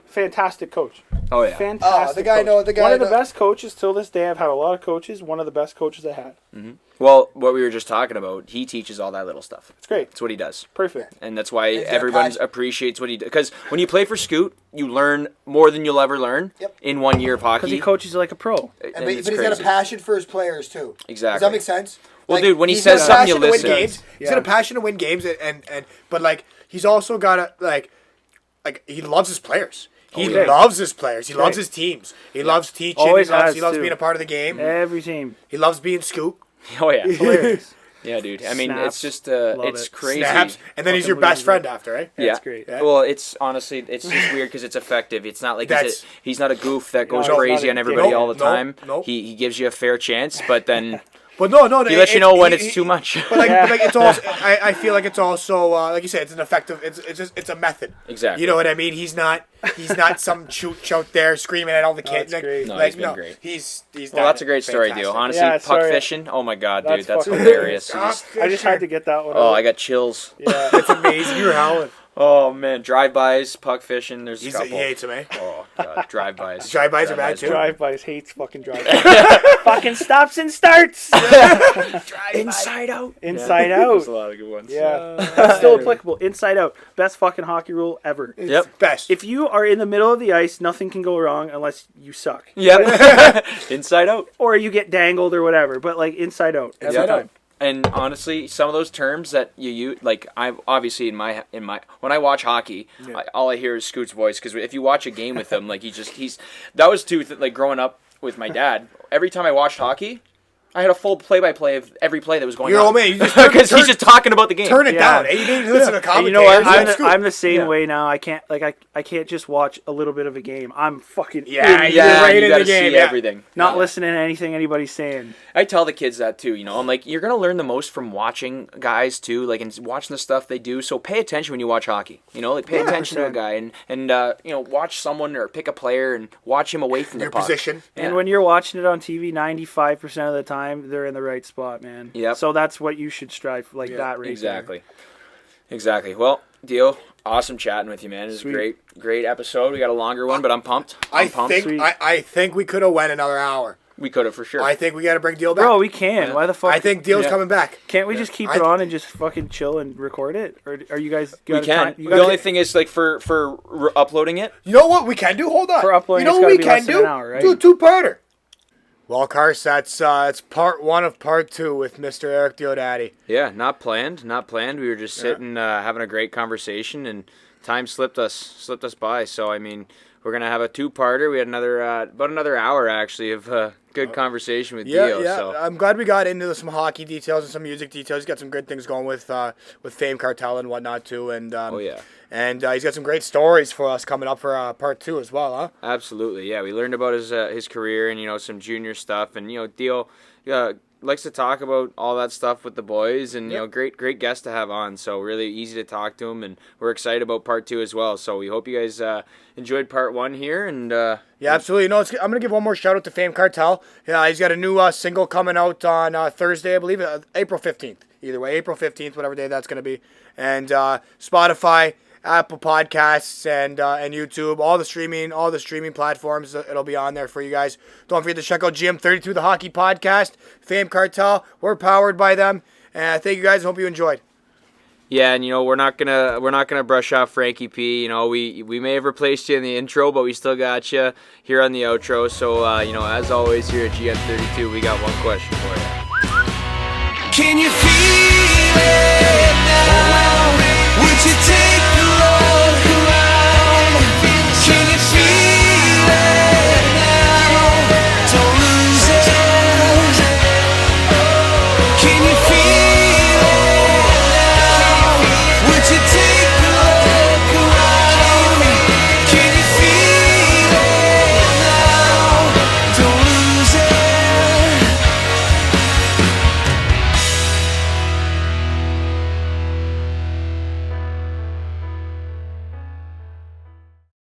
Fantastic coach. Oh yeah. Fantastic. The guy one of the best coaches till this day. I've had a lot of coaches. One of the best coaches I had. Mm-hmm. Well, what we were just talking about, he teaches all that little stuff. It's great. That's what he does. Perfect. And that's why everyone appreciates what he does. Because when you play for Scoot, you learn more than you'll ever learn in 1 year of hockey. Because he coaches you like a pro. But he's got a passion for his players too. Exactly. Does that make sense? Well, dude, when he says something, you listen. He's got a passion to win games, but like he's also got a like he loves his players. He loves his players. He loves his teams. He loves teaching. He loves being a part of the game. Every team. He loves being Scoop. Oh yeah. Hilarious. Yeah, dude. I mean, it's just it's crazy. Snaps, and then he's your best friend after, right? Yeah, that's great. Yeah. Well, it's honestly, it's just weird because it's effective. It's not like he's not a goof that goes crazy on everybody all the time. He gives you a fair chance, but then. But no, he lets you know when it's too much. But it's also, I feel like it's also like you said, it's an effective. It's a method. Exactly. You know what I mean? He's not some chooch out there screaming at all the kids. That's great. No, he's been great. He's that's a great story, Dio. Honestly, puck fishing. Oh my god, dude, that's hilarious. I just had to get that one. Oh, I got chills. Yeah, it's amazing. You were howling. Oh man, drive-bys, puck fishing. There's a couple. He hates them, eh? Oh god, drive-bys. Drive-bys are bad too. Drive-bys hates fucking drive-bys. Fucking stops and starts. Inside out. Inside out. There's a lot of good ones. Yeah, that's still applicable. Inside out, best fucking hockey rule ever. Yep, best. If you are in the middle of the ice, nothing can go wrong unless you suck. Yep. Inside out. Or you get dangled or whatever, but like inside out every time. And honestly, some of those terms that you use, like I'm obviously in my when I watch hockey, all I hear is Scoot's voice because if you watch a game with him, like that was too like growing up with my dad. Every time I watched hockey, I had a full play-by-play of every play that was going on. Your old man, because he's just talking about the game. Turn it down. You need to listen to commentators. You know what? I'm the same way now. I can't I can't just watch a little bit of a game. I'm fucking you're right in the game. See everything. Not listening to anything anybody's saying. I tell the kids that too. I'm like, you're gonna learn the most from watching guys too, like and watching the stuff they do. So pay attention when you watch hockey. Like pay attention to a guy and watch someone or pick a player and watch him away from the puck. Position. And when you're watching it on TV, 95% of the time they're in the right spot, man. Yep. So that's what you should strive for, that right Exactly. There. Exactly. Well, Dio, awesome chatting with you, man. It was a great episode. We got a longer one, but I'm pumped. I think we could have went another hour. We could have for sure. I think we got to bring Dio back. Bro, we can. Why the fuck? I think Dio's coming back. Can't we just keep it on and just fucking chill and record it? Or are you guys? We can. The only thing is like for uploading it. You know what we can do? Hold on. For uploading, you know what we can do? Hour, right? Do a two-parter. Well, Cars, that's part 1 of part 2 with Mr. Eric Diodati. Yeah, not planned. We were just sitting, having a great conversation, and time slipped us by. So I mean, we're gonna have a 2-parter. We had about another hour actually of good conversation with Dio. Yeah, so. I'm glad we got into some hockey details and some music details. He's got some good things going with Fame Cartel and whatnot too. And and he's got some great stories for us coming up for part 2 as well, huh? Absolutely, yeah. We learned about his career and some junior stuff, and Dio likes to talk about all that stuff with the boys, and great guest to have on. So really easy to talk to him, and we're excited about part 2 as well. So we hope you guys enjoyed part 1 here, and yeah, absolutely. I'm gonna give one more shout out to Fame Cartel. Yeah, he's got a new single coming out on Thursday, I believe, April 15th. Either way, April 15th, whatever day that's gonna be, and Spotify, Apple Podcasts, and YouTube, all the streaming platforms. It'll be on there for you guys. Don't forget to check out GM32, the hockey podcast. Fame Cartel, we're powered by them. And thank you guys. Hope you enjoyed. Yeah, and we're not gonna brush off Frankie P. We may have replaced you in the intro, but we still got you here on the outro. So as always here at GM32, we got one question for you. Can you feel it now? Would you take